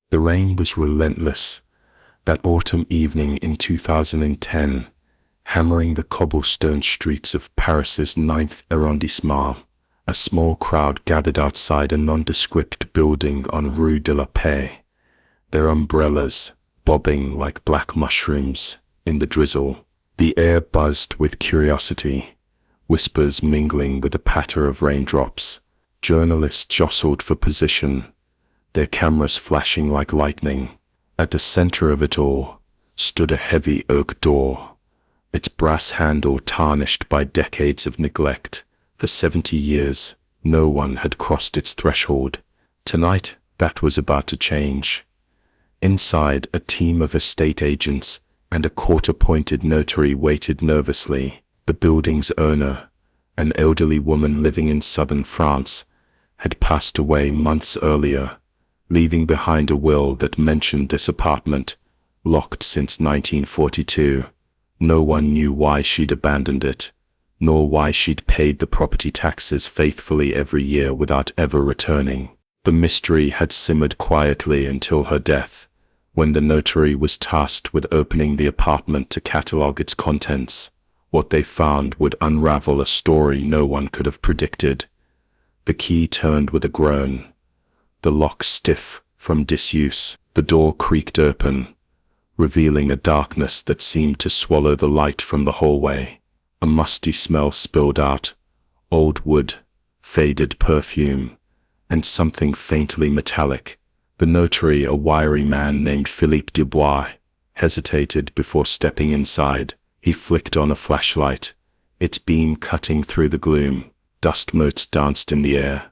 The rain was relentless, that autumn evening in 2010, hammering the cobblestone streets of Paris's 9th arrondissement. A small crowd gathered outside a nondescript building on Rue de la Paix, their umbrellas bobbing like black mushrooms in the drizzle. The air buzzed with curiosity, whispers mingling with the patter of raindrops. Journalists jostled for position, their cameras flashing like lightning. At the center of it all stood a heavy oak door, its brass handle tarnished by decades of neglect. For 70 years, no one had crossed its threshold. Tonight, that was about to change. Inside, a team of estate agents and a court-appointed notary waited nervously. The building's owner, an elderly woman living in southern France, had passed away months earlier, leaving behind a will that mentioned this apartment, locked since 1942. No one knew why she'd abandoned it, nor why she'd paid the property taxes faithfully every year without ever returning. The mystery had simmered quietly until her death, when the notary was tasked with opening the apartment to catalogue its contents. What they found would unravel a story no one could have predicted. The key turned with a groan, the lock stiff from disuse. The door creaked open, revealing a darkness that seemed to swallow the light from the hallway. A musty smell spilled out, old wood, faded perfume, and something faintly metallic. The notary, a wiry man named Philippe Dubois, hesitated before stepping inside. He flicked on a flashlight, its beam cutting through the gloom. Dust motes danced in the air,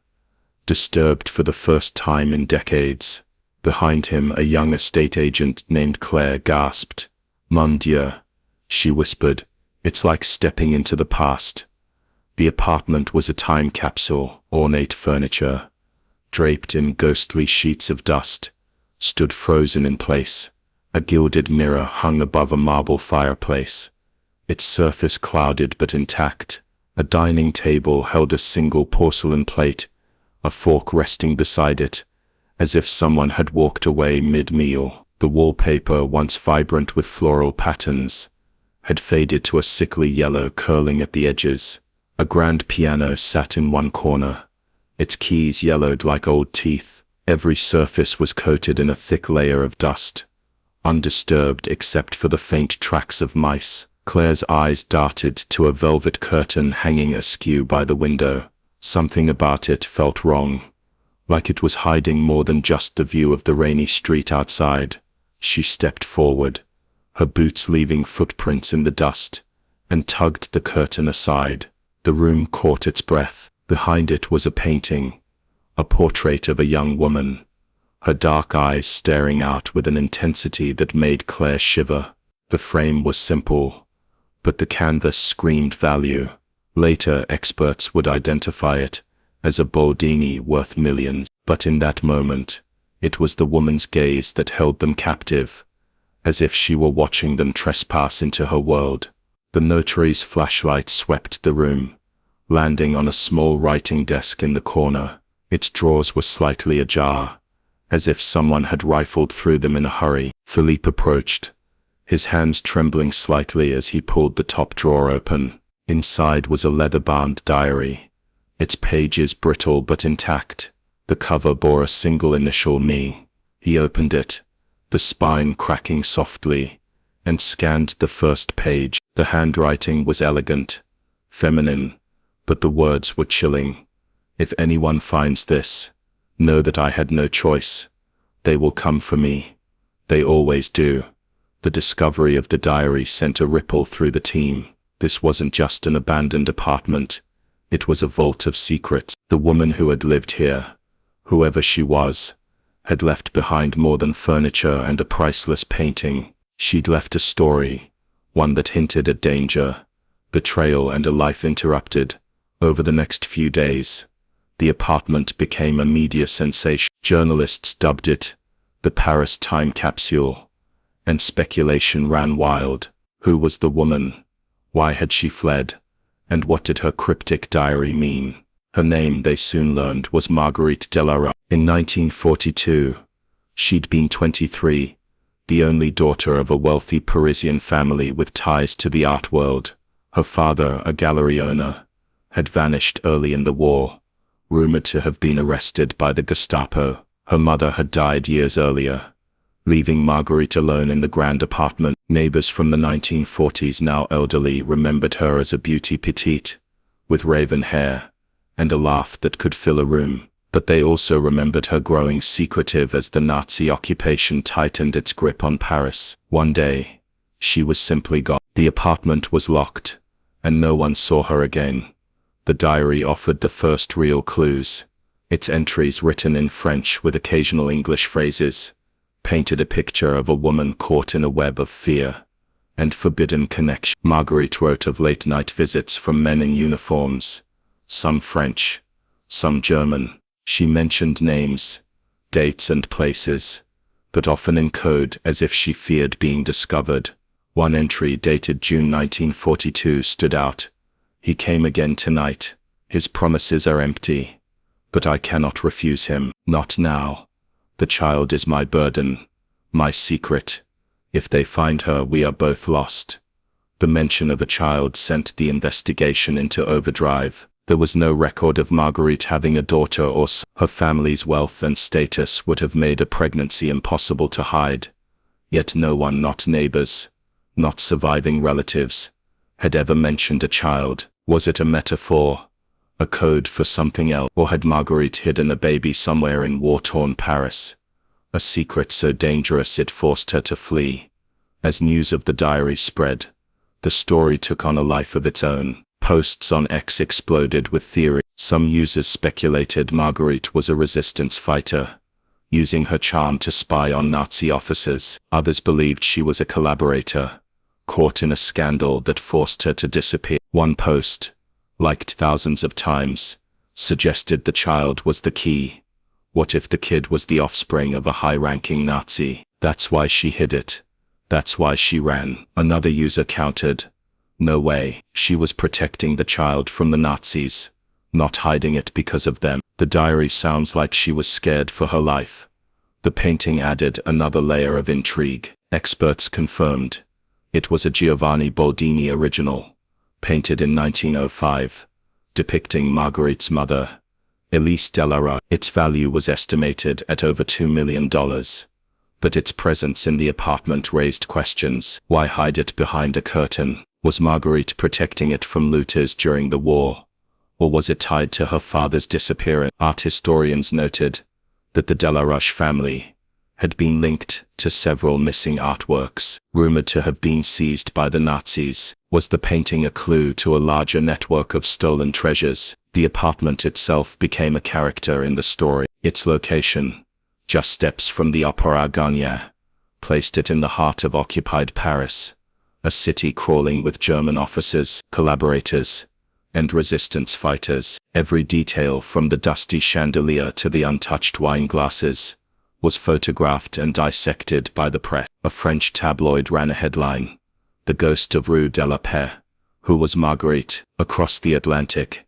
disturbed for the first time in decades. Behind him, a young estate agent named Claire gasped. "Mon Dieu," she whispered. "It's like stepping into the past." The apartment was a time capsule. Ornate furniture, draped in ghostly sheets of dust, stood frozen in place. A gilded mirror hung above a marble fireplace, its surface clouded but intact. A dining table held a single porcelain plate, a fork resting beside it, as if someone had walked away mid-meal. The wallpaper, once vibrant with floral patterns, had faded to a sickly yellow curling at the edges. A grand piano sat in one corner, its keys yellowed like old teeth. Every surface was coated in a thick layer of dust, undisturbed except for the faint tracks of mice. Claire's eyes darted to a velvet curtain hanging askew by the window. Something about it felt wrong, like it was hiding more than just the view of the rainy street outside. She stepped forward, her boots leaving footprints in the dust, and tugged the curtain aside. The room caught its breath. Behind it was a painting, a portrait of a young woman, her dark eyes staring out with an intensity that made Claire shiver. The frame was simple, but the canvas screamed value. Later, experts would identify it as a Boldini worth millions. But in that moment, it was the woman's gaze that held them captive, as if she were watching them trespass into her world. The notary's flashlight swept the room, landing on a small writing desk in the corner. Its drawers were slightly ajar, as if someone had rifled through them in a hurry. Philippe approached, his hands trembling slightly as he pulled the top drawer open. Inside was a leather-bound diary, its pages brittle but intact. The cover bore a single initial "me." He opened it, the spine cracking softly, and scanned the first page. The handwriting was elegant, feminine, but the words were chilling. "If anyone finds this, know that I had no choice. They will come for me. They always do." The discovery of the diary sent a ripple through the team. This wasn't just an abandoned apartment. It was a vault of secrets. The woman who had lived here, whoever she was, had left behind more than furniture and a priceless painting. She'd left a story, one that hinted at danger, betrayal, and a life interrupted. Over the next few days, the apartment became a media sensation. Journalists dubbed it the Paris time capsule, and speculation ran wild. Who was the woman? Why had she fled? And what did her cryptic diary mean? Her name, they soon learned, was Marguerite Delara. In 1942, She'd been 23, the only daughter of a wealthy Parisian family with ties to the art world. Her father, a gallery owner, had vanished early in the war, rumored to have been arrested by the Gestapo. Her mother had died years earlier, leaving Marguerite alone in the grand apartment. Neighbors from the 1940s, now elderly, remembered her as a beauty petite, with raven hair, and a laugh that could fill a room. But they also remembered her growing secretive as the Nazi occupation tightened its grip on Paris. One day, she was simply gone. The apartment was locked, and no one saw her again. The diary offered the first real clues. Its entries, written in French with occasional English phrases, painted a picture of a woman caught in a web of fear and forbidden connection. Marguerite wrote of late-night visits from men in uniforms, some French, some German. She mentioned names, dates and places, but often in code, as if she feared being discovered. One entry dated June 1942 stood out. "He came again tonight. His promises are empty, but I cannot refuse him. Not now. The child is my burden, my secret. If they find her, we are both lost." The mention of a child sent the investigation into overdrive. There was no record of Marguerite having a daughter or son. Her family's wealth and status would have made a pregnancy impossible to hide. Yet no one, not neighbors, not surviving relatives, had ever mentioned a child. Was it a metaphor, a code for something else, or had Marguerite hidden a baby somewhere in war-torn Paris? A secret so dangerous it forced her to flee. As news of the diary spread, the story took on a life of its own. Posts on X exploded with theory. Some users speculated Marguerite was a resistance fighter, using her charm to spy on Nazi officers. Others believed she was a collaborator, caught in a scandal that forced her to disappear. One post, liked thousands of times, suggested the child was the key. What if the kid was the offspring of a high-ranking Nazi? That's why she hid it. That's why she ran. Another user countered, "No way, she was protecting the child from the Nazis, not hiding it because of them." The diary sounds like she was scared for her life. The painting added another layer of intrigue. Experts confirmed it was a Giovanni Boldini original, painted in 1905, depicting Marguerite's mother, Elise Delara. Its value was estimated at over $2 million. But its presence in the apartment raised questions. Why hide it behind a curtain? Was Marguerite protecting it from looters during the war? Or was it tied to her father's disappearance? Art historians noted that the Delaroche family had been linked to several missing artworks, rumored to have been seized by the Nazis. Was the painting a clue to a larger network of stolen treasures? The apartment itself became a character in the story. Its location, just steps from the Opéra Garnier, placed it in the heart of occupied Paris, a city crawling with German officers, collaborators, and resistance fighters. Every detail, from the dusty chandelier to the untouched wine glasses, was photographed and dissected by the press. A French tabloid ran a headline, "The Ghost of Rue de la Paix. Who was Marguerite?" Across the Atlantic,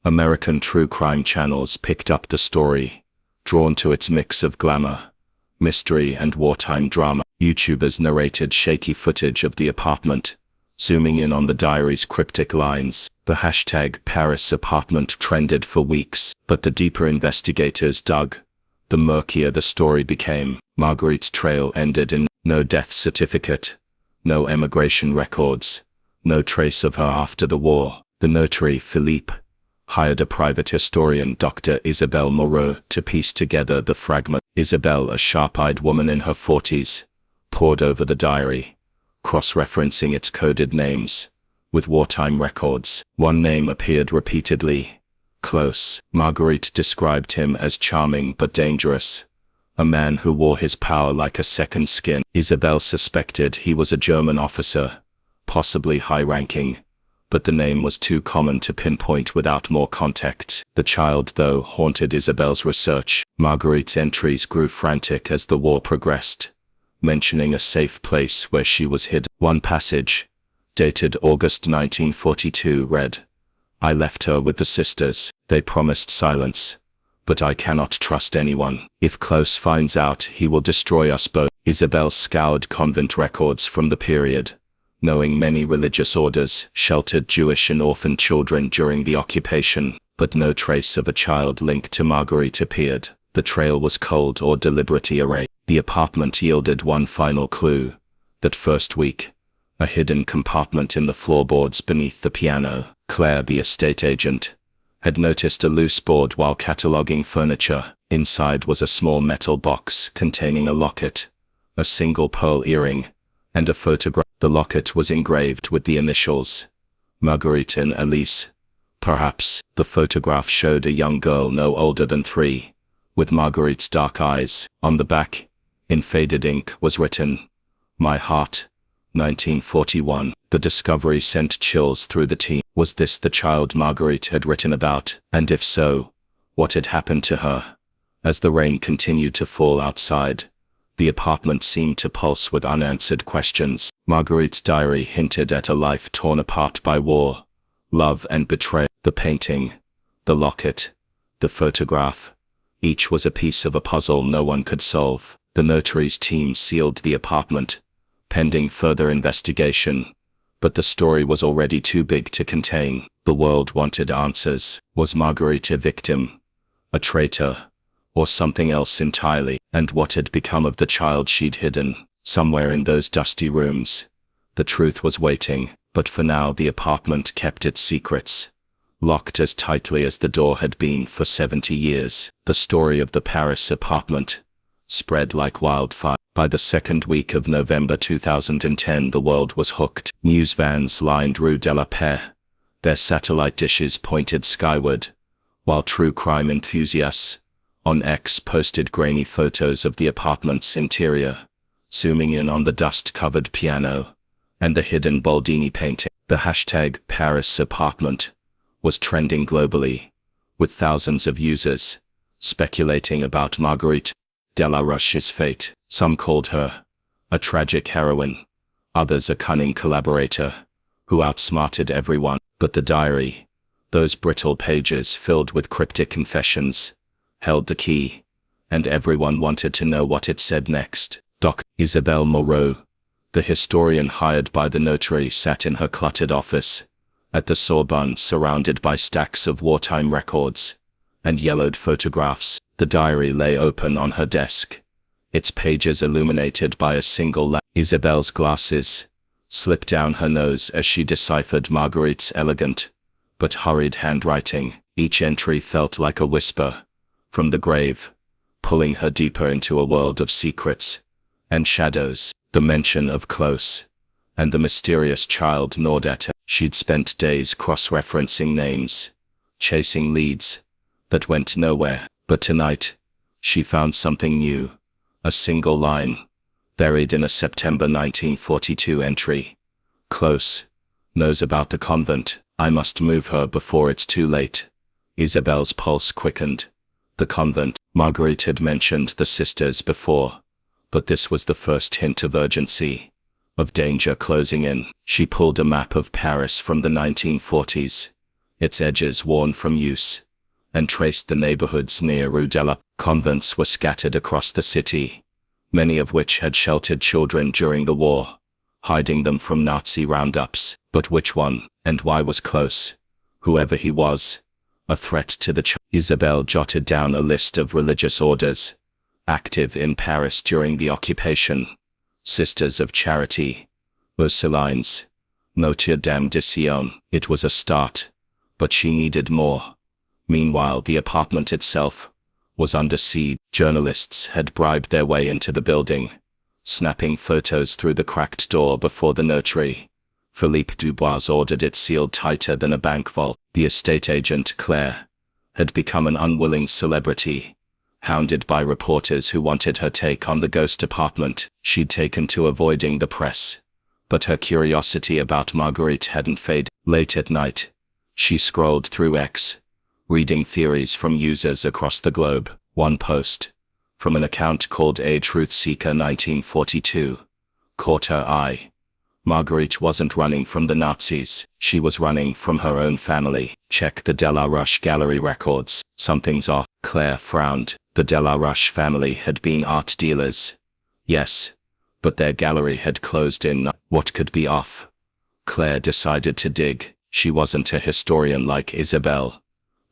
American true crime channels picked up the story, drawn to its mix of glamour, mystery, and wartime drama. YouTubers narrated shaky footage of the apartment, zooming in on the diary's cryptic lines. The hashtag Paris apartment trended for weeks, but the deeper investigators dug, the murkier the story became. Marguerite's trail ended in no death certificate, no emigration records, no trace of her after the war. The notary, Philippe, hired a private historian, Dr. Isabelle Moreau, to piece together the fragment. Isabelle, a sharp-eyed woman in her 40s, pored over the diary, cross-referencing its coded names with wartime records. One name appeared repeatedly: Close. Marguerite described him as charming but dangerous, a man who wore his power like a second skin. Isabelle suspected he was a German officer, possibly high-ranking, but the name was too common to pinpoint without more context. The child, though, haunted Isabelle's research. Marguerite's entries grew frantic as the war progressed, mentioning a safe place where she was hid. One passage, dated August 1942, read, "I left her with the sisters. They promised silence, But I cannot trust anyone. If Close finds out, he will destroy us both. Isabel scoured convent records from the period, knowing many religious orders sheltered Jewish and orphan children during the occupation, but no trace of a child linked to Marguerite appeared. The trail was cold or deliberately erased. The apartment yielded one final clue. That first week, a hidden compartment in the floorboards beneath the piano. Claire, the estate agent, had noticed a loose board while cataloging furniture. Inside was a small metal box containing a locket, a single pearl earring, and a photograph. The locket was engraved with the initials, Marguerite and Elise. Perhaps the photograph showed a young girl no older than 3, with Marguerite's dark eyes. On the back, in faded ink, was written, "My heart, 1941. The discovery sent chills through the team. Was this the child Marguerite had written about? And if so, what had happened to her? As the rain continued to fall outside, the apartment seemed to pulse with unanswered questions. Marguerite's diary hinted at a life torn apart by war, love and betrayal. The painting, the locket, the photograph, each was a piece of a puzzle no one could solve. The notary's team sealed the apartment, pending further investigation. But the story was already too big to contain. The world wanted answers. Was Marguerite a victim, a traitor, or something else entirely? And what had become of the child she'd hidden? Somewhere in those dusty rooms, the truth was waiting. But for now the apartment kept its secrets, locked as tightly as the door had been for 70 years. The story of the Paris apartment spread like wildfire. By the second week of November 2010, the world was hooked. News vans lined Rue de la Paix, their satellite dishes pointed skyward, while true crime enthusiasts on X posted grainy photos of the apartment's interior, zooming in on the dust-covered piano and the hidden Baldini painting. The hashtag Paris apartment was trending globally, with thousands of users speculating about Marguerite Delaroche's fate. Some called her a tragic heroine, others a cunning collaborator who outsmarted everyone. But the diary, those brittle pages filled with cryptic confessions, held the key, and everyone wanted to know what it said next. Isabelle Moreau, the historian hired by the notary, sat in her cluttered office at the Sorbonne, surrounded by stacks of wartime records and yellowed photographs. The diary lay open on her desk, its pages illuminated by a single lamp. Isabelle's glasses slipped down her nose as she deciphered Marguerite's elegant but hurried handwriting. Each entry felt like a whisper from the grave, pulling her deeper into a world of secrets and shadows. The mention of Close and the mysterious child gnawed at her. She'd spent days cross-referencing names, chasing leads that went nowhere. But tonight, she found something new. A single line, buried in a September 1942 entry. Close knows about the convent. I must move her before it's too late. Isabelle's pulse quickened. The convent. Marguerite had mentioned the sisters before, but this was the first hint of urgency, of danger closing in. She pulled a map of Paris from the 1940s, its edges worn from use, and traced the neighborhoods near Rue de la Paix. Convents were scattered across the city, many of which had sheltered children during the war, hiding them from Nazi roundups. But which one, and why was Close, whoever he was, a threat to the child? Isabelle jotted down a list of religious orders active in Paris during the occupation: Sisters of Charity, Ursulines, Notre Dame de Sion. It was a start, but she needed more. Meanwhile, the apartment itself was under siege. Journalists had bribed their way into the building, snapping photos through the cracked door before the notary, Philippe Dubois, ordered it sealed tighter than a bank vault. The estate agent, Claire, had become an unwilling celebrity, hounded by reporters who wanted her take on the ghost apartment. She'd taken to avoiding the press, but her curiosity about Marguerite hadn't faded. Late at night, she scrolled through X, reading theories from users across the globe. One post, from an account called A Truth Seeker 1942, caught her eye. Marguerite wasn't running from the Nazis, she was running from her own family. Check the Delaroche gallery records. Something's off. Claire frowned. The Delarush family had been art dealers. Yes, but their gallery had closed in. What could be off? Claire decided to dig. She wasn't a historian like Isabel,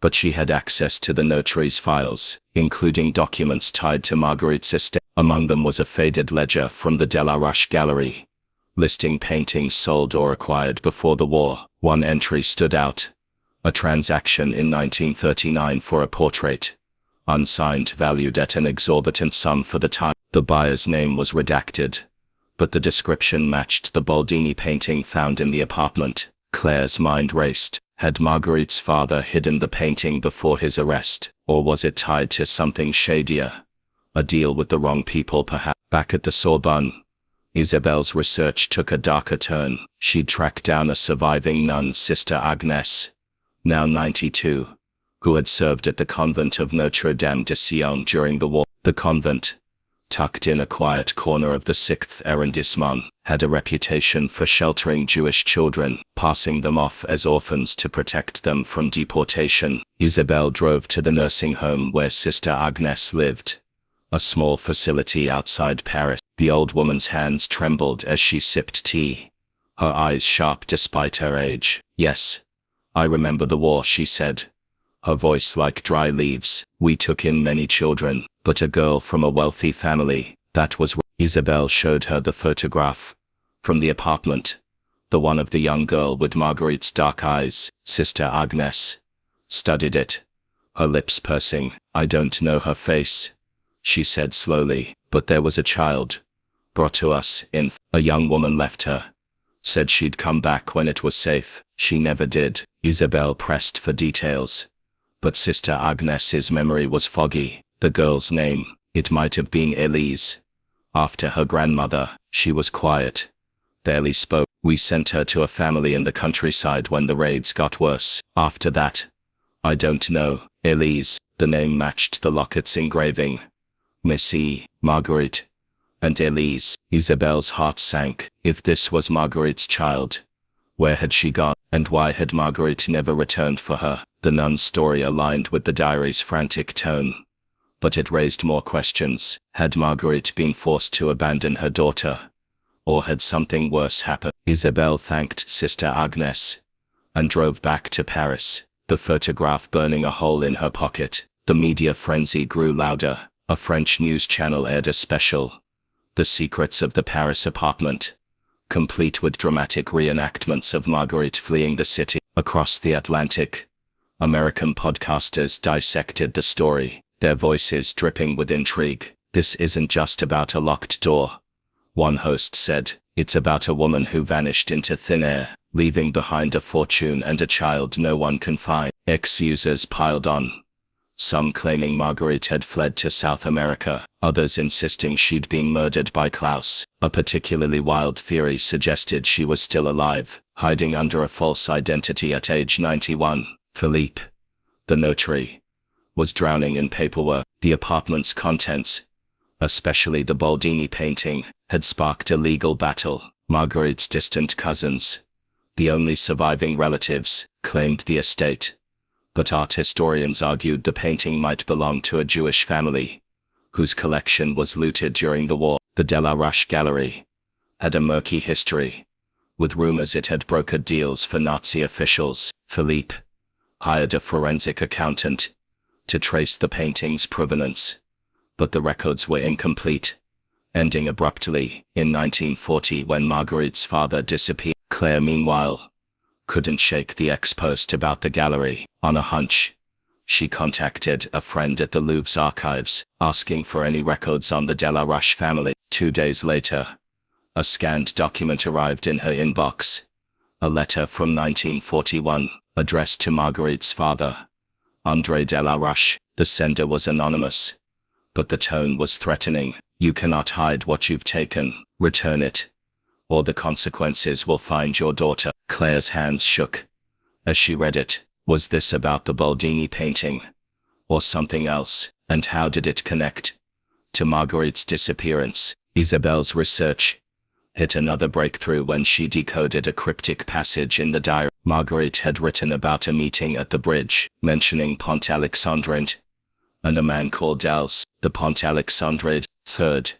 but she had access to the notary's files, including documents tied to Marguerite's estate. Among them was a faded ledger from the Delarush gallery, listing paintings sold or acquired before the war. One entry stood out: a transaction in 1939 for a portrait, unsigned, valued at an exorbitant sum for the time. The buyer's name was redacted, but the description matched the Baldini painting found in the apartment. Claire's mind raced. Had Marguerite's father hidden the painting before his arrest, or was it tied to something shadier? A deal with the wrong people, perhaps. Back at the Sorbonne, Isabel's research took a darker turn. She'd tracked down a surviving nun, Sister Agnès, now 92, who had served at the convent of Notre Dame de Sion during the war. The convent, tucked in a quiet corner of the 6th arrondissement, had a reputation for sheltering Jewish children, passing them off as orphans to protect them from deportation. Isabel drove to the nursing home where Sister Agnès lived, a small facility outside Paris. The old woman's hands trembled as she sipped tea, her eyes sharp despite her age. "Yes, I remember the war," she said, her voice like dry leaves. "We took in many children, but a girl from a wealthy family, that was..." Isabel showed her the photograph from the apartment, the one of the young girl with Marguerite's dark eyes. Sister Agnès studied it, her lips pursing. "I don't know her face," she said slowly, "but there was a child brought to us in... A young woman left her, said she'd come back when it was safe. She never did." Isabel pressed for details, but Sister Agnès' memory was foggy. The girl's name, it might have been Elise, after her grandmother. She was quiet, barely spoke. "We sent her to a family in the countryside when the raids got worse. After that, I don't know." Elise, the name matched the locket's engraving. Missy, Marguerite, and Elise. Isabel's heart sank. If this was Marguerite's child, where had she gone? And why had Marguerite never returned for her? The nun's story aligned with the diary's frantic tone, but it raised more questions. Had Marguerite been forced to abandon her daughter? Or had something worse happened? Isabel thanked Sister Agnès and drove back to Paris, the photograph burning a hole in her pocket. The media frenzy grew louder. A French news channel aired a special, "The Secrets of the Paris Apartment," complete with dramatic reenactments of Marguerite fleeing the city. Across the Atlantic, American podcasters dissected the story, their voices dripping with intrigue. "This isn't just about a locked door," one host said. "It's about a woman who vanished into thin air, leaving behind a fortune and a child no one can find." Ex-users piled on, some claiming Marguerite had fled to South America, others insisting she'd been murdered by Klaus. A particularly wild theory suggested she was still alive, hiding under a false identity at age 91. Philippe, the notary, was drowning in paperwork. The apartment's contents, especially the Baldini painting, had sparked a legal battle. Marguerite's distant cousins, the only surviving relatives, claimed the estate, but art historians argued the painting might belong to a Jewish family, whose collection was looted during the war. The Delarush Gallery had a murky history, with rumors it had brokered deals for Nazi officials. Philippe hired a forensic accountant to trace the painting's provenance, but the records were incomplete, ending abruptly in 1940 when Marguerite's father disappeared. Claire, meanwhile, couldn't shake the ex-post about the gallery. On a hunch, she contacted a friend at the Louvre's archives, asking for any records on the Delarush family. 2 days later, a scanned document arrived in her inbox, a letter from 1941, addressed to Marguerite's father, André Delarush. The sender was anonymous, but the tone was threatening. "You cannot hide what you've taken. Return it, or the consequences will find your daughter." Claire's hands shook as she read it. Was this about the Baldini painting, or something else? And how did it connect to Marguerite's disappearance? Isabel's research hit another breakthrough when she decoded a cryptic passage in the diary. Marguerite had written about a meeting at the bridge, mentioning Pont Alexandrine, and a man called Els. The Pont Alexandrine, third,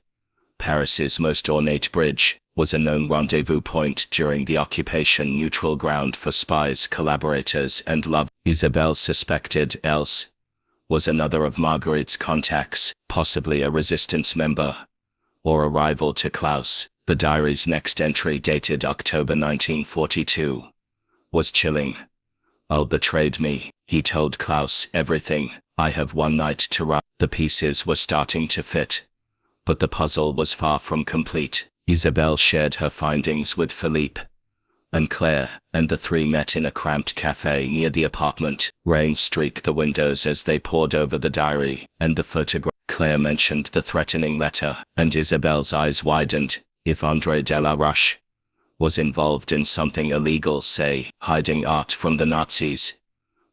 Paris's most ornate bridge, was a known rendezvous point during the occupation, neutral ground for spies, collaborators, and love. Isabelle suspected Els was another of Marguerite's contacts, possibly a resistance member, or a rival to Klaus. The diary's next entry, dated October 1942, was chilling. "El betrayed me. He told Klaus everything. I have one night to write." The pieces were starting to fit, but the puzzle was far from complete. Isabelle shared her findings with Philippe and Claire, and the three met in a cramped cafe near the apartment. Rain streaked the windows as they pored over the diary and the photograph. Claire mentioned the threatening letter, and Isabelle's eyes widened. If André Delaroche was involved in something illegal, say, hiding art from the Nazis,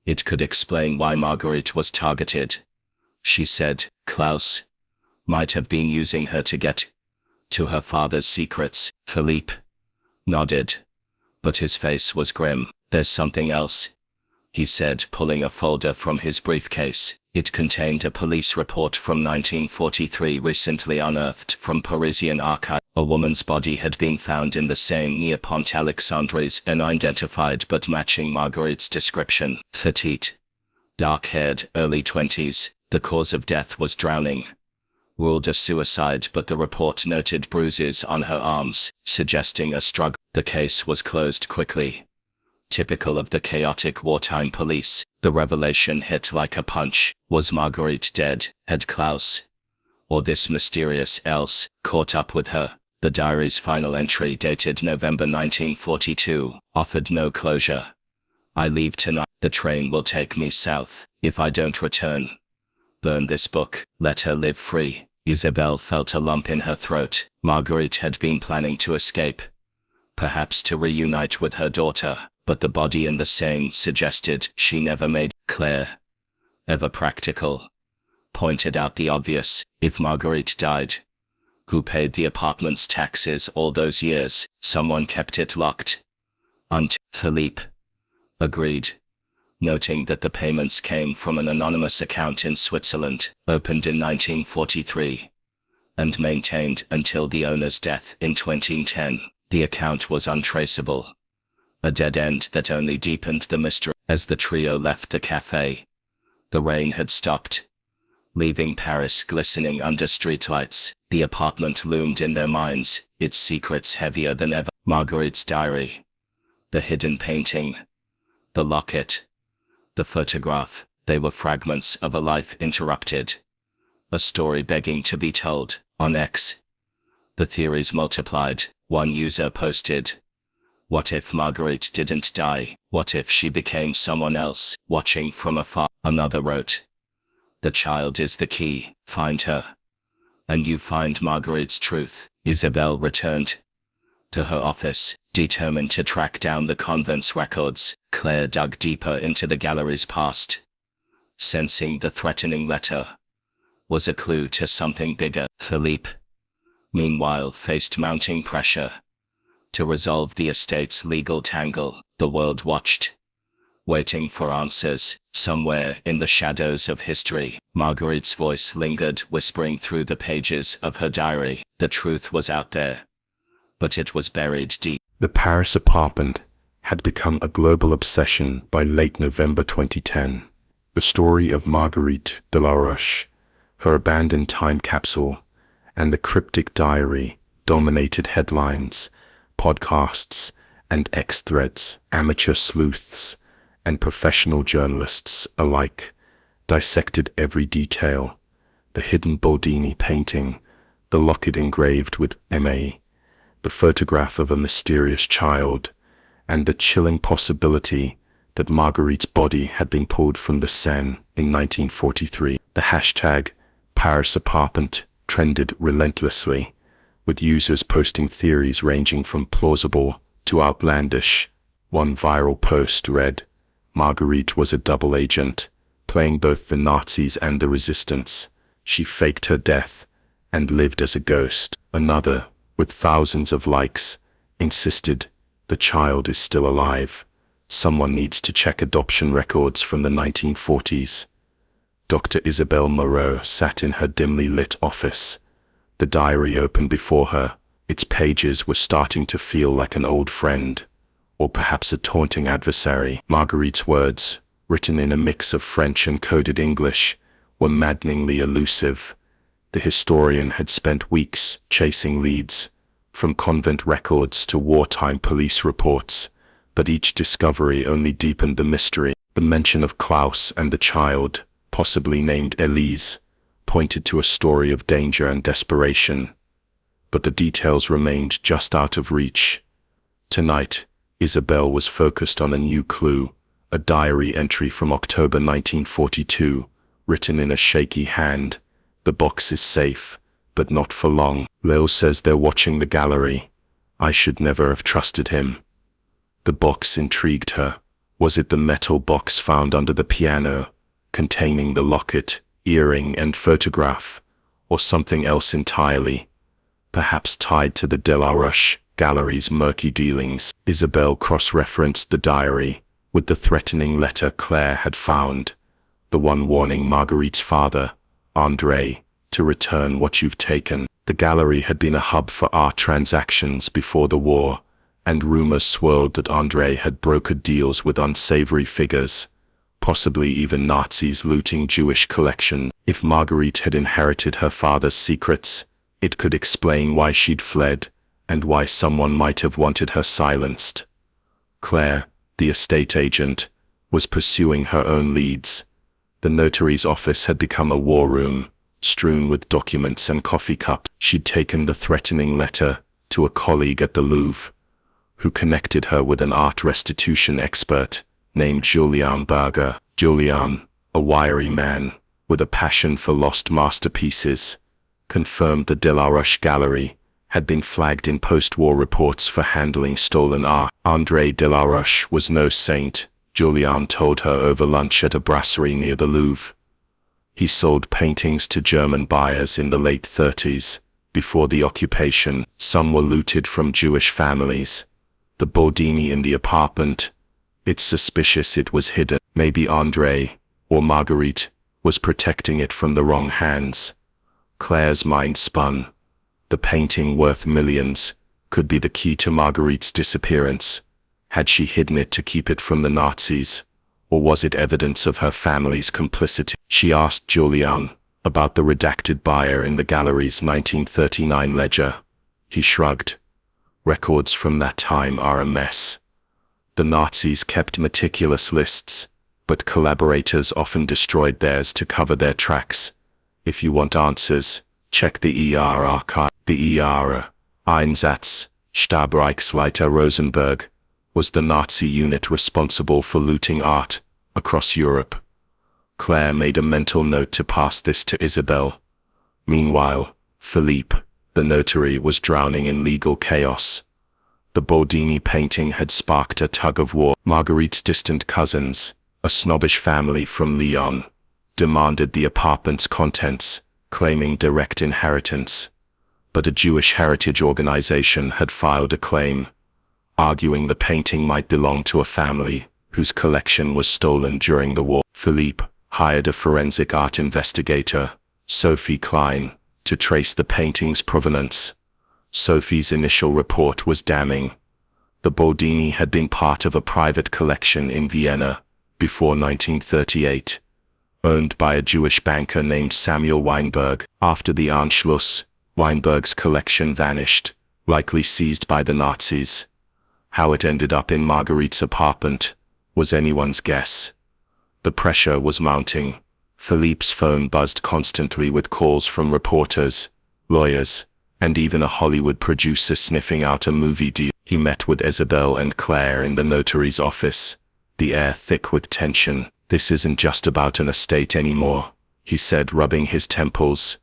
it could explain why Marguerite was targeted. She said, Klaus might have been using her to get to her father's secrets. Philippe nodded, but his face was grim. "There's something else," he said, pulling a folder from his briefcase. It contained a police report from 1943 recently unearthed from Parisian archive. A woman's body had been found in the Seine near Pont Alexandrine, unidentified but matching Marguerite's description. Petite, dark-haired, early 20s. The cause of death was drowning. Ruled a suicide, but the report noted bruises on her arms, suggesting a struggle. The case was closed quickly. Typical of the chaotic wartime police, the revelation hit like a punch. Was Marguerite dead? Had Klaus, or this mysterious Els, caught up with her? The diary's final entry, dated November 1942, offered no closure. "I leave tonight. The train will take me south. If I don't return, burn this book. Let her live free." Isabelle felt a lump in her throat. Marguerite had been planning to escape, perhaps to reunite with her daughter, but the body in the Seine suggested she never made. Claire, ever practical, pointed out the obvious. If Marguerite died, who paid the apartment's taxes all those years? Someone kept it locked. Philippe agreed, noting that the payments came from an anonymous account in Switzerland, opened in 1943, and maintained until the owner's death in 2010. The account was untraceable, a dead end that only deepened the mystery. As the trio left the cafe, the rain had stopped, leaving Paris glistening under streetlights. The apartment loomed in their minds, its secrets heavier than ever. Marguerite's diary, the hidden painting, the locket, the photograph, they were fragments of a life interrupted, a story begging to be told. On X, the theories multiplied. One user posted, "What if Marguerite didn't die? What if she became someone else, watching from afar?" Another wrote, "The child is the key. Find her, and you find Marguerite's truth." Isabelle returned to her office, determined to track down the convent's records. Claire dug deeper into the gallery's past, sensing the threatening letter was a clue to something bigger. Philippe, meanwhile, faced mounting pressure to resolve the estate's legal tangle. The world watched, waiting for answers. Somewhere in the shadows of history, Marguerite's voice lingered, whispering through the pages of her diary. The truth was out there, but it was buried deep. The Paris apartment had become a global obsession by late November 2010. The story of Marguerite Delaroche, her abandoned time capsule, and the cryptic diary dominated headlines, podcasts, and X threads. Amateur sleuths and professional journalists alike dissected every detail: the hidden Boldini painting, the locket engraved with MA, the photograph of a mysterious child, and the chilling possibility that Marguerite's body had been pulled from the Seine in 1943. The hashtag Paris apartment trended relentlessly, with users posting theories ranging from plausible to outlandish. One viral post read, "Marguerite was a double agent, playing both the Nazis and the resistance. She faked her death and lived as a ghost." Another, with thousands of likes, insisted, "The child is still alive. Someone needs to check adoption records from the 1940s. Dr. Isabel Moreau sat in her dimly lit office. The diary opened before her. Its pages were starting to feel like an old friend, or perhaps a taunting adversary. Marguerite's words, written in a mix of French and coded English, were maddeningly elusive. The historian had spent weeks chasing leads, from convent records to wartime police reports, but each discovery only deepened the mystery. The mention of Klaus and the child, possibly named Elise, pointed to a story of danger and desperation, but the details remained just out of reach. Tonight, Isabel was focused on a new clue, a diary entry from October 1942, written in a shaky hand. The box is safe, but not for long. Leo says they're watching the gallery. I should never have trusted him. The box intrigued her. Was it the metal box found under the piano, containing the locket, earring, and photograph, or something else entirely, perhaps tied to the De La Roche Gallery's murky dealings? Isabel cross-referenced the diary with the threatening letter Claire had found, the one warning Marguerite's father, André, to return what you've taken. The gallery had been a hub for art transactions before the war, and rumors swirled that André had brokered deals with unsavory figures, possibly even Nazis looting Jewish collections. If Marguerite had inherited her father's secrets, it could explain why she'd fled, and why someone might have wanted her silenced. Claire, the estate agent, was pursuing her own leads. The notary's office had become a war room, strewn with documents and coffee cups. She'd taken the threatening letter to a colleague at the Louvre, who connected her with an art restitution expert named Julien Berger. Julien, a wiry man with a passion for lost masterpieces, confirmed the De La Roche Gallery had been flagged in post-war reports for handling stolen art. André de la Roche was no saint, Julien told her over lunch at a brasserie near the Louvre. He sold paintings to German buyers in the late 30s, before the occupation. Some were looted from Jewish families. The Bodini in the apartment. It's suspicious it was hidden. Maybe André, or Marguerite, was protecting it from the wrong hands. Claire's mind spun. The painting, worth millions, could be the key to Marguerite's disappearance. Had she hidden it to keep it from the Nazis, or was it evidence of her family's complicity? She asked Julien about the redacted buyer in the gallery's 1939 ledger. He shrugged. Records from that time are a mess. The Nazis kept meticulous lists, but collaborators often destroyed theirs to cover their tracks. If you want answers, check the ER archive. The ER, Einsatz, Stabreichsleiter Rosenberg, was the Nazi unit responsible for looting art across Europe. Claire made a mental note to pass this to Isabel. Meanwhile, Philippe, the notary, was drowning in legal chaos. The Bodini painting had sparked a tug-of-war. Marguerite's distant cousins, a snobbish family from Lyon, demanded the apartment's contents, claiming direct inheritance. But a Jewish heritage organization had filed a claim, arguing the painting might belong to a family whose collection was stolen during the war. Philippe hired a forensic art investigator, Sophie Klein, to trace the painting's provenance. Sophie's initial report was damning. The Bodini had been part of a private collection in Vienna before 1938, owned by a Jewish banker named Samuel Weinberg. After the Anschluss, Weinberg's collection vanished, likely seized by the Nazis. How it ended up in Marguerite's apartment was anyone's guess. The pressure was mounting. Philippe's phone buzzed constantly with calls from reporters, lawyers, and even a Hollywood producer sniffing out a movie deal. He met with Isabel and Claire in the notary's office, the air thick with tension. This isn't just about an estate anymore, he said, rubbing his temples.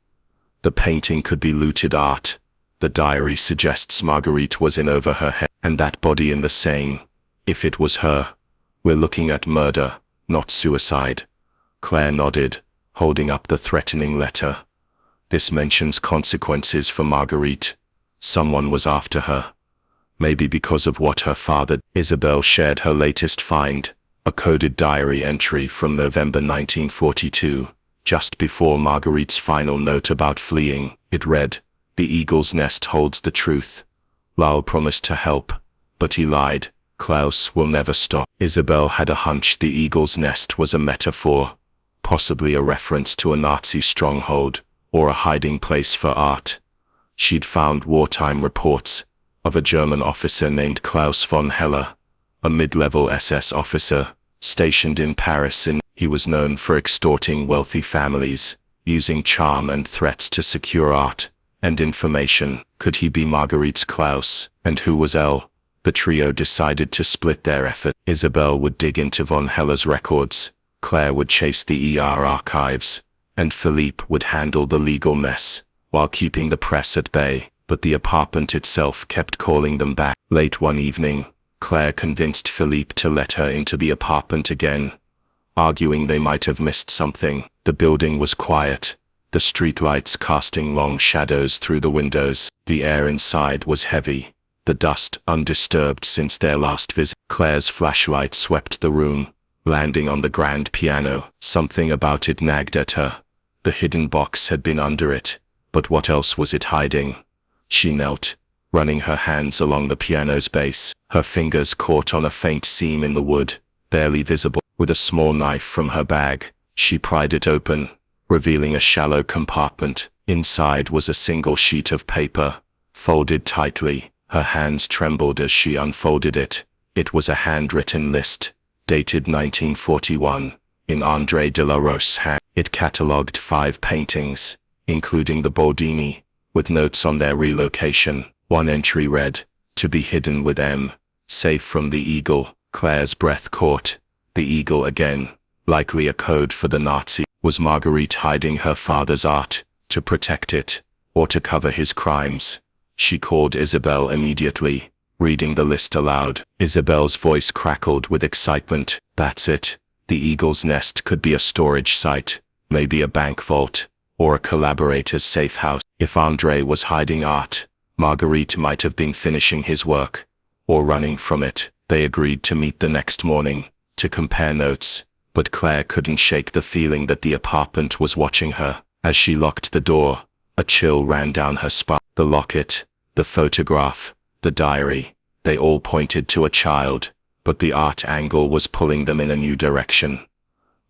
The painting could be looted art. The diary suggests Marguerite was in over her head, and that body in the Seine. If it was her, we're looking at murder, not suicide. Claire nodded, holding up the threatening letter. This mentions consequences for Marguerite. Someone was after her. maybe because of what her father. Isabel shared her latest find, a coded diary entry from November 1942, just before Marguerite's final note about fleeing. It read, "The eagle's nest holds the truth. Lal promised to help, but he lied. Klaus will never stop." Isabel had a hunch the eagle's nest was a metaphor, possibly a reference to a Nazi stronghold, or a hiding place for art. She'd found wartime reports of a German officer named Klaus von Heller, a mid-level SS officer, stationed in Paris. He was known for extorting wealthy families, using charm and threats to secure art and information. Could he be Marguerite's Klaus? And who was L? The trio decided to split their effort. Isabel would dig into von Heller's records, Claire would chase the ER archives, and Philippe would handle the legal mess, while keeping the press at bay. But the apartment itself kept calling them back. Late one evening, Claire convinced Philippe to let her into the apartment again, arguing they might have missed something. The building was quiet, the streetlights casting long shadows through the windows. The air inside was heavy, the dust undisturbed since their last visit. Claire's flashlight swept the room, landing on the grand piano. Something about it nagged at her. The hidden box had been under it, but what else was it hiding? She knelt, running her hands along the piano's bass. Her fingers caught on a faint seam in the wood, barely visible. With a small knife from her bag, she pried it open, revealing a shallow compartment. Inside was a single sheet of paper, folded tightly. Her hands trembled as she unfolded it. It was a handwritten list, dated 1941, in André de la Roche's hand. It catalogued 5 paintings, including the Baldini, with notes on their relocation. One entry read, "To be hidden with M, safe from the eagle." Claire's breath caught. The eagle again, likely a code for the Nazi. Was Marguerite hiding her father's art, to protect it, or to cover his crimes? She called Isabel immediately, reading the list aloud. Isabel's voice crackled with excitement. That's it. The eagle's nest could be a storage site, maybe a bank vault, or a collaborator's safe house. If André was hiding art, Marguerite might have been finishing his work, or running from it. They agreed to meet the next morning, to compare notes, but Claire couldn't shake the feeling that the apartment was watching her. As she locked the door, a chill ran down her spine. The locket, the photograph, the diary, they all pointed to a child, but the art angle was pulling them in a new direction.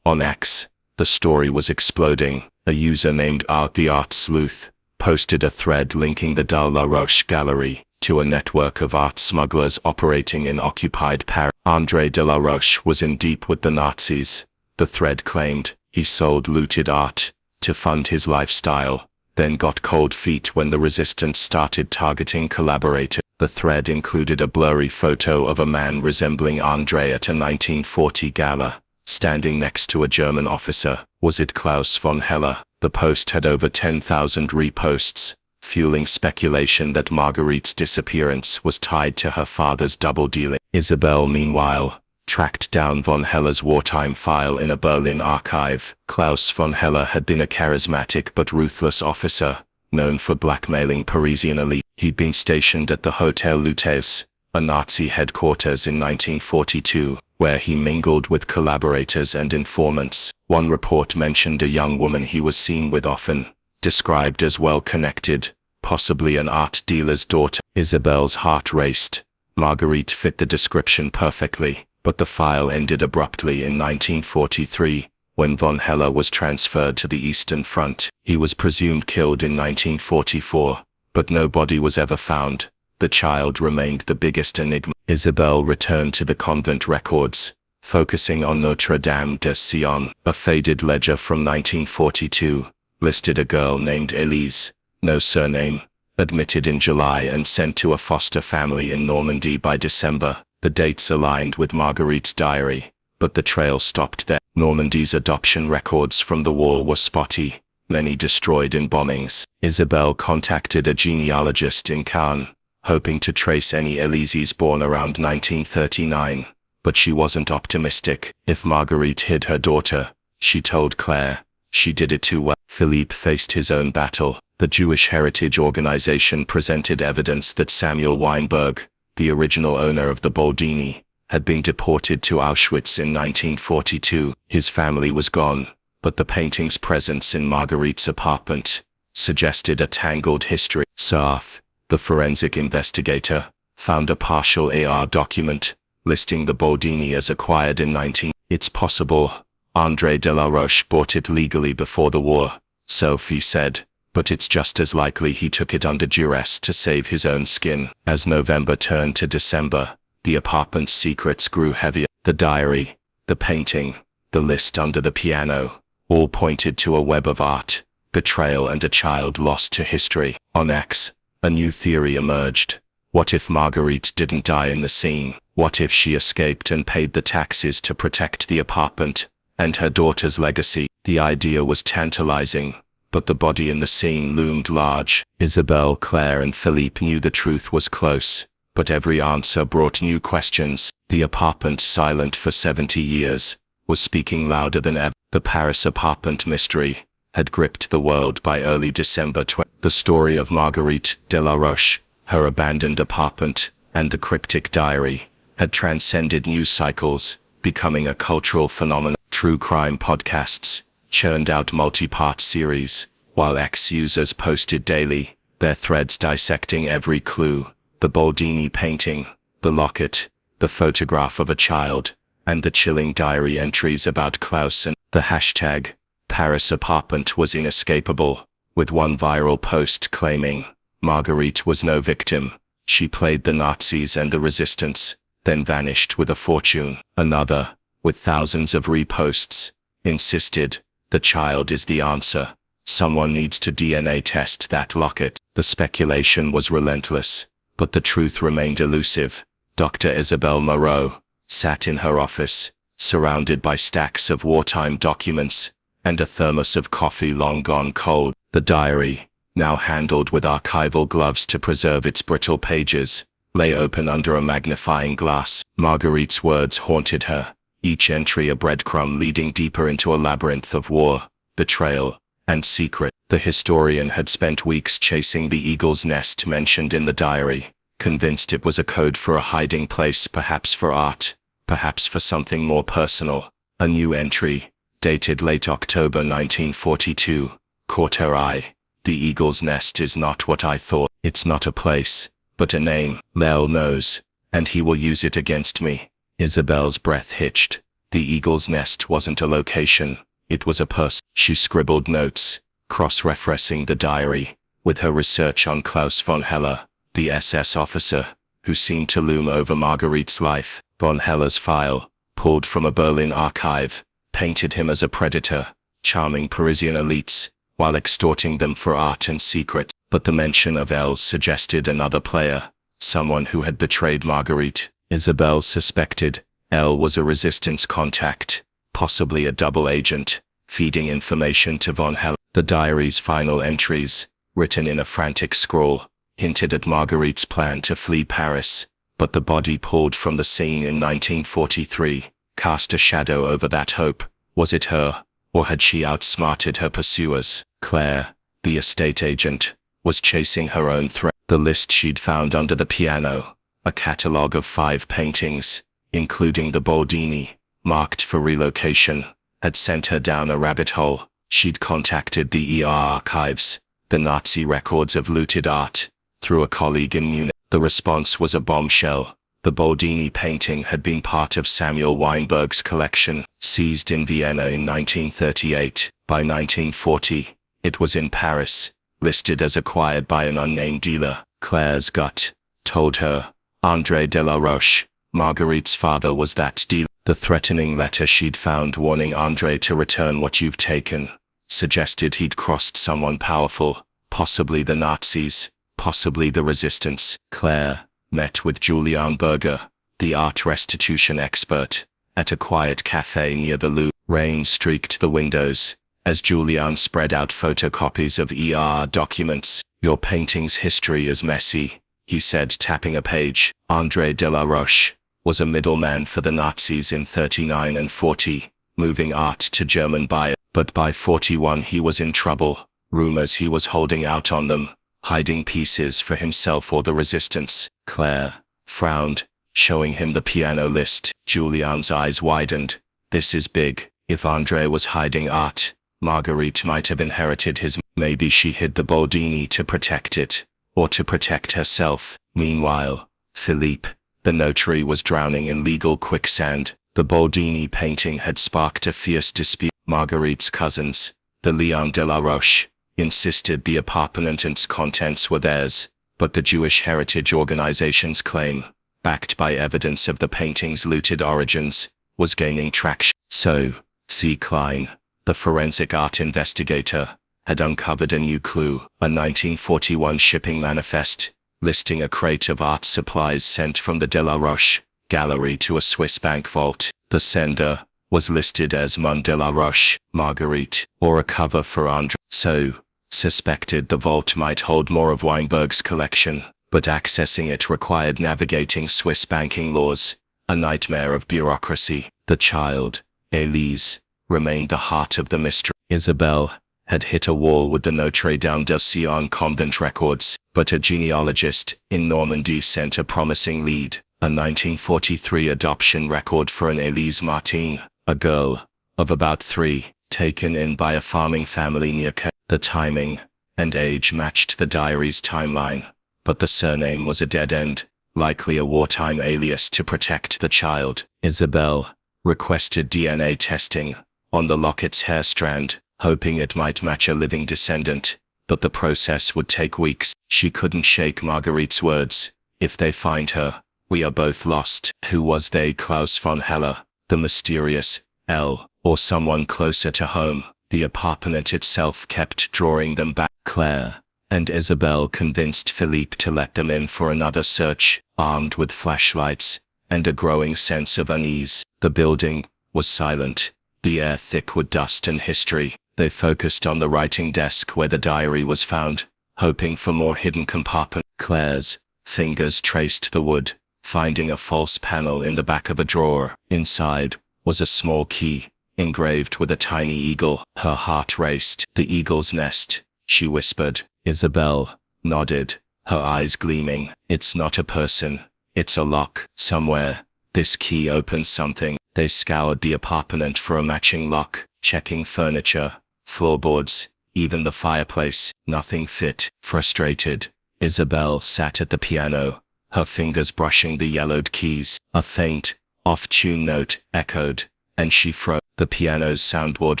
On X, the story was exploding. A user named Art the Art Sleuth posted a thread linking the de la Roche gallery to a network of art smugglers operating in occupied Paris. André de la Roche was in deep with the Nazis. The thread claimed he sold looted art to fund his lifestyle, then got cold feet when the resistance started targeting collaborators. The thread included a blurry photo of a man resembling André at a 1940 gala, standing next to a German officer. Was it Klaus von Heller? The post had over 10,000 reposts, fueling speculation that Marguerite's disappearance was tied to her father's double dealing. Isabel, meanwhile, tracked down von Heller's wartime file in a Berlin archive. Klaus von Heller had been a charismatic but ruthless officer, known for blackmailing Parisian elite. He'd been stationed at the Hotel Luteus, a Nazi headquarters in 1942, where he mingled with collaborators and informants. One report mentioned a young woman he was seen with often, described as well-connected, possibly an art dealer's daughter. Isabel's heart raced. Marguerite fit the description perfectly, but the file ended abruptly in 1943, when von Heller was transferred to the Eastern Front. He was presumed killed in 1944, but no body was ever found. The child remained the biggest enigma. Isabel returned to the convent records, focusing on Notre Dame de Sion. A faded ledger from 1942 listed a girl named Elise, no surname, admitted in July and sent to a foster family in Normandy by December. The dates aligned with Marguerite's diary, but the trail stopped there. Normandy's adoption records from the war were spotty, many destroyed in bombings. Isabel contacted a genealogist in Caen, hoping to trace any Elises born around 1939, but she wasn't optimistic. If Marguerite hid her daughter, she told Claire, she did it too well. Philippe faced his own battle. The Jewish Heritage Organization presented evidence that Samuel Weinberg, the original owner of the Boldini, had been deported to Auschwitz in 1942. His family was gone, but the painting's presence in Marguerite's apartment suggested a tangled history. Saaf, the forensic investigator, found a partial AR document listing the Boldini as acquired in 19. It's possible André de la Roche bought it legally before the war, Sophie said, but it's just as likely he took it under duress to save his own skin. As November turned to December, the apartment's secrets grew heavier. The diary, the painting, the list under the piano, all pointed to a web of art, betrayal, and a child lost to history. On X, a new theory emerged. What if Marguerite didn't die in the scene? What if she escaped and paid the taxes to protect the apartment and her daughter's legacy? The idea was tantalizing, but the body in the scene loomed large. Isabelle, Claire, and Philippe knew the truth was close, but every answer brought new questions. The apartment, silent for 70 years, was speaking louder than ever. The Paris apartment mystery had gripped the world by early December 20. The story of Marguerite de la Roche, her abandoned apartment, and the cryptic diary had transcended news cycles, becoming a cultural phenomenon. True crime podcasts churned out multi-part series, while ex-users posted daily, their threads dissecting every clue: the Boldini painting, the locket, the photograph of a child, and the chilling diary entries about Klaus. And the hashtag Paris apartment was inescapable, with one viral post claiming Marguerite was no victim. She played the Nazis and the resistance, then vanished with a fortune. Another, with thousands of reposts, insisted, the child is the answer. Someone needs to DNA test that locket. The speculation was relentless, but the truth remained elusive. Dr. Isabelle Moreau sat in her office, surrounded by stacks of wartime documents and a thermos of coffee long gone cold. The diary, now handled with archival gloves to preserve its brittle pages, lay open under a magnifying glass. Marguerite's words haunted her, each entry a breadcrumb leading deeper into a labyrinth of war, betrayal, and secret. The historian had spent weeks chasing the eagle's nest mentioned in the diary, convinced it was a code for a hiding place, perhaps for art, perhaps for something more personal. A new entry, dated late October 1942, caught her eye. The eagle's nest is not what I thought. It's not a place, but a name. Lel knows, and he will use it against me. Isabelle's breath hitched. The eagle's nest wasn't a location, it was a person. She scribbled notes, cross-referencing the diary, with her research on Klaus von Heller, the SS officer, who seemed to loom over Marguerite's life. Von Heller's file, pulled from a Berlin archive, painted him as a predator, charming Parisian elites, while extorting them for art and secret. But the mention of Els suggested another player, someone who had betrayed Marguerite. Isabelle suspected Elle was a resistance contact, possibly a double agent, feeding information to von Heller. The diary's final entries, written in a frantic scrawl, hinted at Marguerite's plan to flee Paris, but the body pulled from the scene in 1943 cast a shadow over that hope. Was it her, or had she outsmarted her pursuers? Claire, the estate agent, was chasing her own threat. The list she'd found under the piano, a catalogue of 5 paintings, including the Boldini, marked for relocation, had sent her down a rabbit hole. She'd contacted the ER archives, the Nazi records of looted art, through a colleague in Munich. The response was a bombshell. The Boldini painting had been part of Samuel Weinberg's collection, seized in Vienna in 1938. By 1940, it was in Paris, listed as acquired by an unnamed dealer. Claire's gut told her, André de la Roche, Marguerite's father, was that dealer. The threatening letter she'd found warning André to return what you've taken suggested he'd crossed someone powerful, possibly the Nazis, possibly the resistance. Claire met with Julian Berger, the art restitution expert, at a quiet cafe near the Louvre. Rain streaked the windows as Julian spread out photocopies of ER documents. Your painting's history is messy, he said, tapping a page. André de la Roche was a middleman for the Nazis in 39 and 40, moving art to German buyers. But by 41 he was in trouble. Rumors he was holding out on them, hiding pieces for himself or the resistance. Claire, frowned, showing him the piano list. Julian's eyes widened. This is big. If Andre was hiding art, Marguerite might have inherited his. Maybe she hid the Boldini to protect it, or to protect herself. Meanwhile, Philippe, the notary, was drowning in legal quicksand. The Boldini painting had sparked a fierce dispute. Marguerite's cousins, the Lion de la Roche, insisted the apartment and its contents were theirs, but the Jewish Heritage Organization's claim, backed by evidence of the painting's looted origins, was gaining traction. So, C. Klein, the forensic art investigator, had uncovered a new clue, a 1941 shipping manifest, listing a crate of art supplies sent from the De La Roche gallery to a Swiss bank vault. The sender was listed as Mon de la Roche, Marguerite, or a cover for Andre. So, suspected the vault might hold more of Weinberg's collection, but accessing it required navigating Swiss banking laws, a nightmare of bureaucracy. The child, Elise, remained the heart of the mystery. Isabelle had hit a wall with the Notre Dame de Sion convent records, but a genealogist in Normandy sent a promising lead, a 1943 adoption record for an Elise Martin, a girl of about 3, taken in by a farming family near Caen. The timing and age matched the diary's timeline, but the surname was a dead end, likely a wartime alias to protect the child. Isabelle requested DNA testing on the locket's hair strand, hoping it might match a living descendant, but the process would take weeks. She couldn't shake Marguerite's words. If they find her, we are both lost. Who was they? Klaus von Heller, the mysterious L, or someone closer to home? The apartment itself kept drawing them back. Claire and Isabelle convinced Philippe to let them in for another search, armed with flashlights and a growing sense of unease. The building was silent, the air thick with dust and history. They focused on the writing desk where the diary was found, hoping for more hidden compartments. Claire's fingers traced the wood, finding a false panel in the back of a drawer. Inside was a small key, engraved with a tiny eagle. Her heart raced. The eagle's nest, she whispered. Isabelle nodded, her eyes gleaming. It's not a person, it's a lock. Somewhere, this key opens something. They scoured the apartment for a matching lock, checking furniture, floorboards, even the fireplace. Nothing fit. Frustrated, Isabelle sat at the piano, her fingers brushing the yellowed keys. A faint, off-tune note echoed, and she froze. The piano's soundboard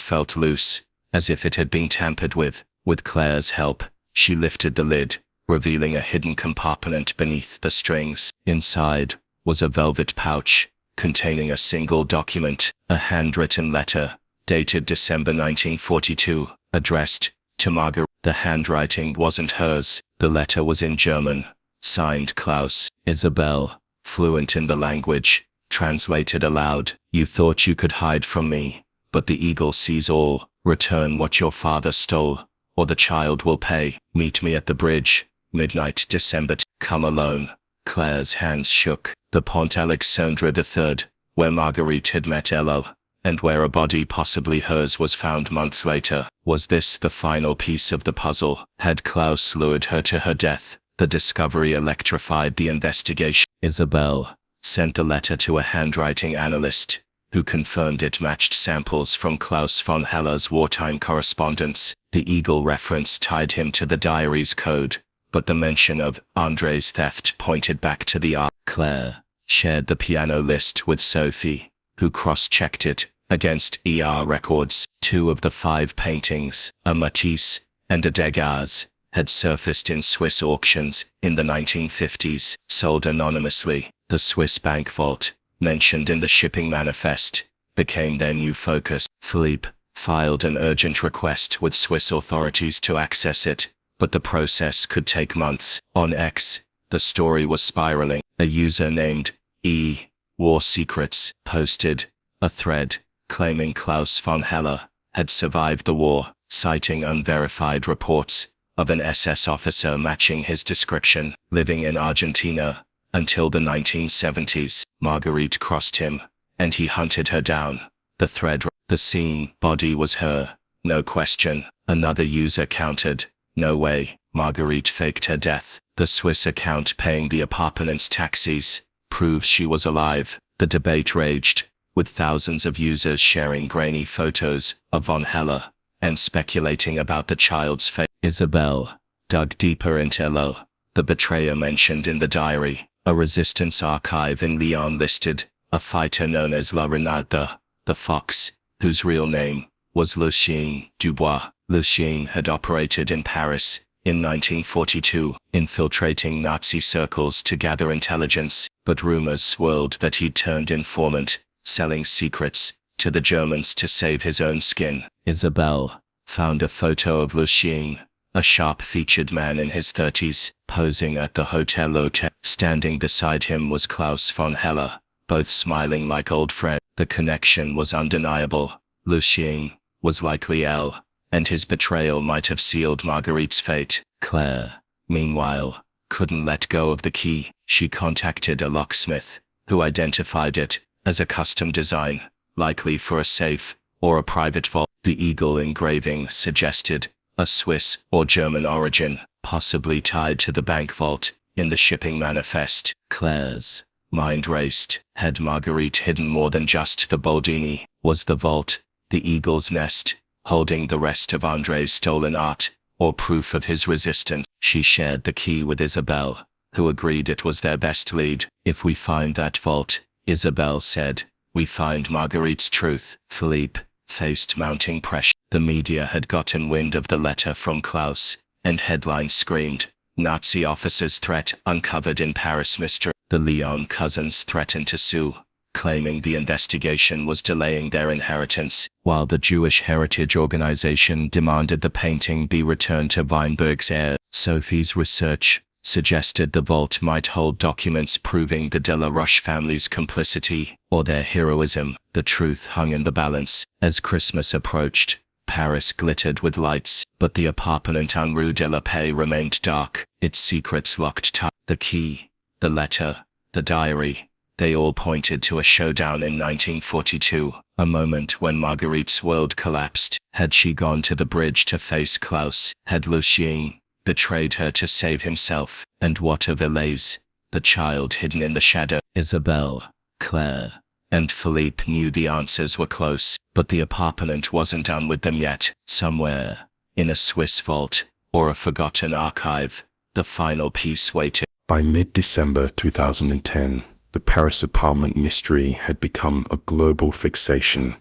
felt loose, as if it had been tampered with. With Claire's help, she lifted the lid, revealing a hidden compartment beneath the strings. Inside was a velvet pouch, containing a single document, a handwritten letter, dated December 1942, addressed to Marguerite. The handwriting wasn't hers. The letter was in German, signed Klaus. Isabelle, fluent in the language, translated aloud. You thought you could hide from me, but the eagle sees all. Return what your father stole, or the child will pay. Meet me at the bridge, midnight December. Come alone. Claire's hands shook. The Pont Alexandre III, where Marguerite had met Ella, and where a body possibly hers was found months later. Was this the final piece of the puzzle? Had Klaus lured her to her death? The discovery electrified the investigation. Isabelle sent the letter to a handwriting analyst, who confirmed it matched samples from Klaus von Heller's wartime correspondence. The eagle reference tied him to the diary's code, but the mention of Andre's theft pointed back to the art. Claire shared the piano list with Sophie, who cross-checked it against ER records. 2 of the 5 paintings, a Matisse and a Degas, had surfaced in Swiss auctions in the 1950s, sold anonymously. The Swiss bank vault, mentioned in the shipping manifest, became their new focus. Philippe filed an urgent request with Swiss authorities to access it, but the process could take months. On X, the story was spiraling. A user named E. War Secrets posted a thread claiming Klaus von Heller had survived the war, citing unverified reports of an SS officer matching his description, living in Argentina until the 1970s. Marguerite crossed him, and he hunted her down. The thread, the scene, body was her, no question. Another user countered, no way, Marguerite faked her death. The Swiss account paying the apartment's taxis proves she was alive. The debate raged, with thousands of users sharing grainy photos of von Heller and speculating about the child's fate. Isabel dug deeper into Elo, the betrayer mentioned in the diary. A resistance archive in Lyon listed a fighter known as La Renarde, the Fox, whose real name was Lucien Dubois. Lucien had operated in Paris in 1942, infiltrating Nazi circles to gather intelligence, but rumors swirled that he'd turned informant, selling secrets to the Germans to save his own skin. Isabel found a photo of Lucien, a sharp-featured man in his 30s, posing at the Hotel Lotte. Standing beside him was Klaus von Heller, both smiling like old friends. The connection was undeniable. Lucien was likely ill, and his betrayal might have sealed Marguerite's fate. Claire, meanwhile, couldn't let go of the key. She contacted a locksmith, who identified it as a custom design, likely for a safe or a private vault. The eagle engraving suggested a Swiss or German origin, possibly tied to the bank vault in the shipping manifest. Claire's mind raced. Had Marguerite hidden more than just the Boldini? Was the vault the eagle's nest, holding the rest of André's stolen art, or proof of his resistance? She shared the key with Isabel, who agreed it was their best lead. If we find that vault, Isabel said, we find Marguerite's truth. Philippe faced mounting pressure. The media had gotten wind of the letter from Klaus, and headlines screamed, Nazi officer's threat uncovered in Paris mystery. The Lyon cousins threatened to sue, claiming the investigation was delaying their inheritance, while the Jewish Heritage Organization demanded the painting be returned to Weinberg's heir. Sophie's research suggested the vault might hold documents proving the de la Roche family's complicity or their heroism. The truth hung in the balance. As Christmas approached, Paris glittered with lights, but the apartment on Rue de la Paix remained dark, its secrets locked tight. The key, the letter, the diary, they all pointed to a showdown in 1942, a moment when Marguerite's world collapsed. Had she gone to the bridge to face Klaus? Had Lucien betrayed her to save himself? And what of Elise, the child hidden in the shadow? Isabel, Claire, and Philippe knew the answers were close, but the apartment wasn't done with them yet. Somewhere, in a Swiss vault, or a forgotten archive, the final piece waited. By mid-December 2010, the Paris apartment mystery had become a global fixation,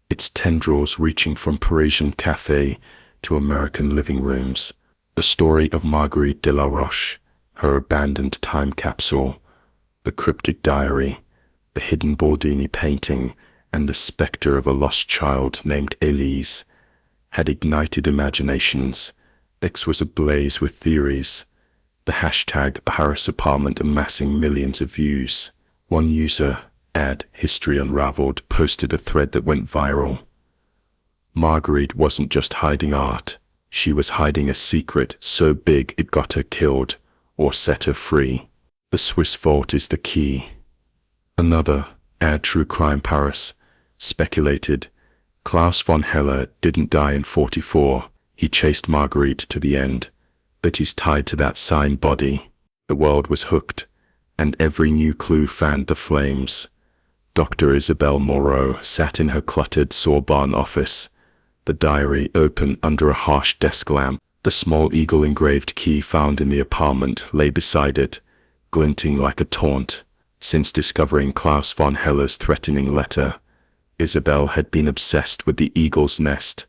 its tendrils reaching from Parisian café to American living rooms. The story of Marguerite de la Roche, her abandoned time capsule, the cryptic diary, the hidden Boldini painting, and the spectre of a lost child named Elise, had ignited imaginations. X was ablaze with theories, the hashtag Paris apartment amassing millions of views. One user, @History Unraveled, posted a thread that went viral. Marguerite wasn't just hiding art, she was hiding a secret so big it got her killed, or set her free. The Swiss vault is the key. Another, @True Crime Paris, speculated, Klaus von Heller didn't die in 44, he chased Marguerite to the end, but he's tied to that signed body. The world was hooked, and every new clue fanned the flames. Dr. Isabelle Moreau sat in her cluttered Sorbonne office, the diary open under a harsh desk lamp. The small eagle-engraved key found in the apartment lay beside it, glinting like a taunt. Since discovering Klaus von Heller's threatening letter, Isabelle had been obsessed with the eagle's nest,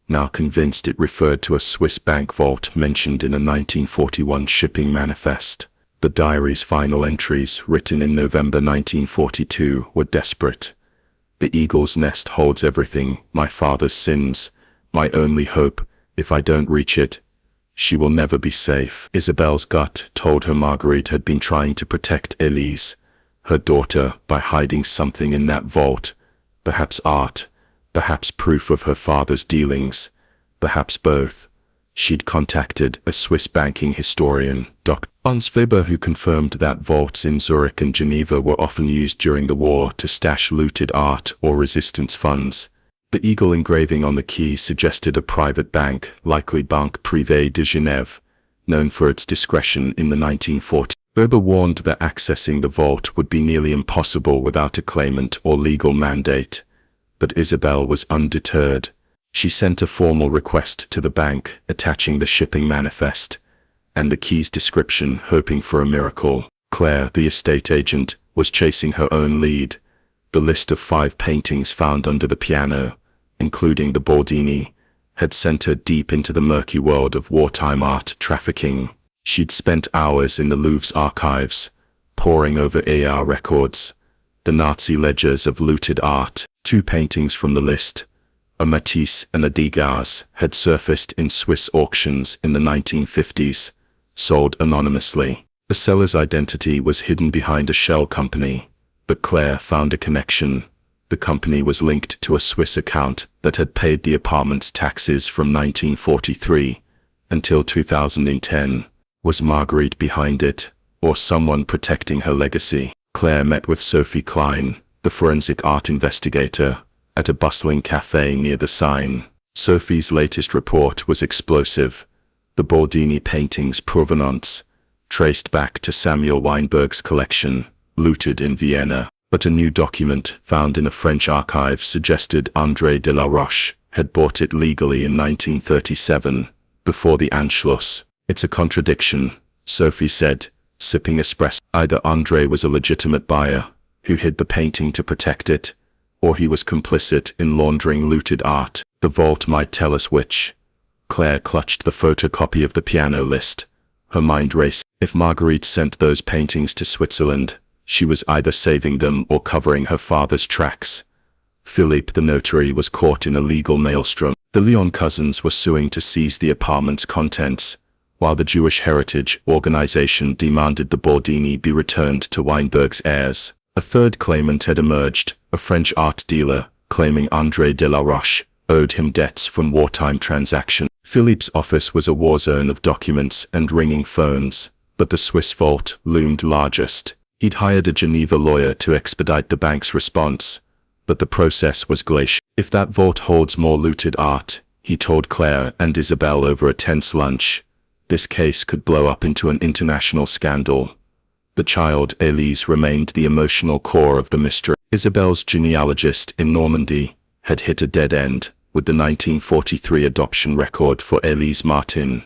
now convinced it referred to a Swiss bank vault mentioned in a 1941 shipping manifest. The diary's final entries, written in November 1942, were desperate. The eagle's nest holds everything, my father's sins, my only hope. If I don't reach it, she will never be safe. Isabelle's gut told her Marguerite had been trying to protect Elise, her daughter, by hiding something in that vault. Perhaps art, perhaps proof of her father's dealings, perhaps both. She'd contacted a Swiss banking historian, Dr. Hans Weber, who confirmed that vaults in Zurich and Geneva were often used during the war to stash looted art or resistance funds. The eagle engraving on the key suggested a private bank, likely Banque Privée de Genève, known for its discretion in the 1940s. Weber warned that accessing the vault would be nearly impossible without a claimant or legal mandate, but Isabel was undeterred. She sent a formal request to the bank, attaching the shipping manifest and the key's description, hoping for a miracle. Claire, the estate agent, was chasing her own lead. The list of 5 paintings found under the piano, including the Bordini, had sent her deep into the murky world of wartime art trafficking. She'd spent hours in the Louvre's archives, poring over AR records, the Nazi ledgers of looted art. 2 paintings from the list, a Matisse and a Degas, had surfaced in Swiss auctions in the 1950s, sold anonymously. The seller's identity was hidden behind a shell company, but Claire found a connection. The company was linked to a Swiss account that had paid the apartment's taxes from 1943 until 2010. Was Marguerite behind it, or someone protecting her legacy? Claire met with Sophie Klein, the forensic art investigator, at a bustling cafe near the Seine. Sophie's latest report was explosive. The Bordini painting's provenance traced back to Samuel Weinberg's collection, looted in Vienna. But a new document found in a French archive suggested André de la Roche had bought it legally in 1937, before the Anschluss. It's a contradiction, Sophie said, sipping espresso. Either André was a legitimate buyer, who hid the painting to protect it, or he was complicit in laundering looted art. The vault might tell us which. Claire clutched the photocopy of the piano list. Her mind raced. If Marguerite sent those paintings to Switzerland, she was either saving them or covering her father's tracks. Philippe the notary was caught in a legal maelstrom. The Lyon cousins were suing to seize the apartment's contents, while the Jewish Heritage Organization demanded the Bordini be returned to Weinberg's heirs. A third claimant had emerged, a French art dealer, claiming André de la Roche owed him debts from wartime transactions. Philippe's office was a war zone of documents and ringing phones, but the Swiss vault loomed largest. He'd hired a Geneva lawyer to expedite the bank's response, but the process was glacial. If that vault holds more looted art, he told Claire and Isabel over a tense lunch, this case could blow up into an international scandal. The child, Elise, remained the emotional core of the mystery. Isabel's genealogist in Normandy had hit a dead end with the 1943 adoption record for Elise Martin.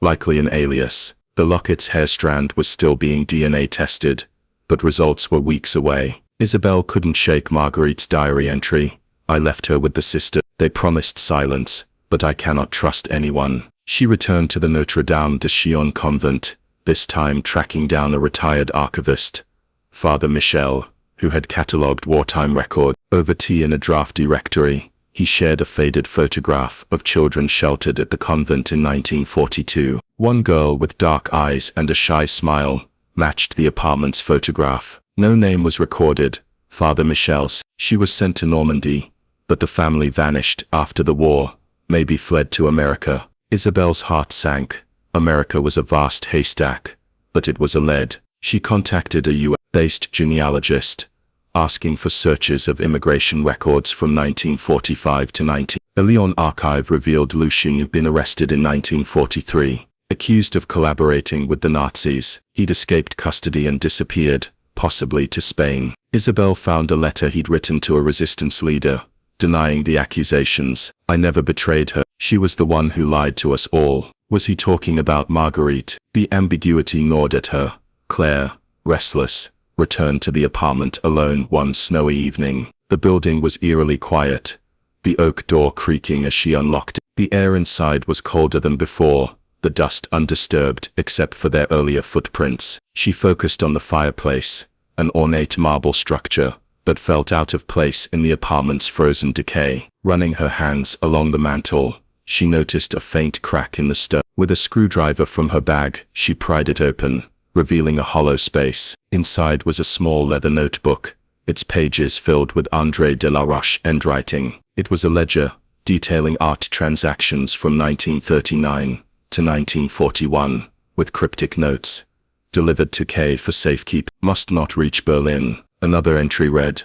Likely an alias, the locket's hair strand was still being DNA tested, but results were weeks away. Isabel couldn't shake Marguerite's diary entry. I left her with the sister. They promised silence, but I cannot trust anyone. She returned to the Notre Dame de Chillon convent, this time tracking down a retired archivist, Father Michel, who had catalogued wartime records. Over tea in a drafty rectory, he shared a faded photograph of children sheltered at the convent in 1942. One girl with dark eyes and a shy smile matched the apartment's photograph. No name was recorded, Father Michel said. She was sent to Normandy, but the family vanished after the war, maybe fled to America. Isabel's heart sank. America was a vast haystack, but it was a lead. She contacted a US-based genealogist, asking for searches of immigration records from 1945 to 19. A Lyon archive revealed Lucien had been arrested in 1943, accused of collaborating with the Nazis. He'd escaped custody and disappeared, possibly to Spain. Isabel found a letter he'd written to a resistance leader, denying the accusations. I never betrayed her. She was the one who lied to us all. Was he talking about Marguerite? The ambiguity gnawed at her. Claire, restless, returned to the apartment alone one snowy evening. The building was eerily quiet, the oak door creaking as she unlocked it. The air inside was colder than before, the dust undisturbed except for their earlier footprints. She focused on the fireplace, an ornate marble structure that felt out of place in the apartment's frozen decay. Running her hands along the mantel, she noticed a faint crack in the stone. With a screwdriver from her bag, she pried it open, revealing a hollow space. Inside was a small leather notebook, its pages filled with André de la Roche handwriting. It was a ledger, detailing art transactions from 1939 to 1941, with cryptic notes. Delivered to K for safekeeping. Must not reach Berlin. Another entry read.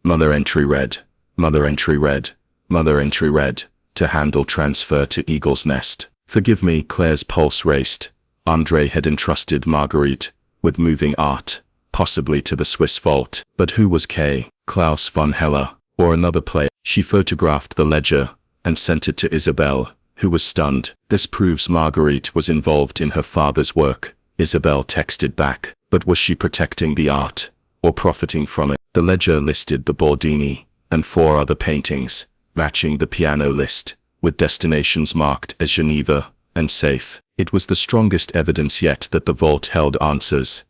Mother entry read. Mother entry read. Mother entry read. To handle transfer to Eagle's Nest. Forgive me, Claire's pulse raced. Andre had entrusted Marguerite with moving art, possibly to the Swiss vault. But who was Klaus von Heller, or another player? She photographed the ledger and sent it to Isabel, who was stunned. This proves Marguerite was involved in her father's work, Isabel texted back. But was she protecting the art, or profiting from it? The ledger listed the Bordini and 4 other paintings, matching the piano list, with destinations marked as Geneva and safe. It was the strongest evidence yet that the vault held answers.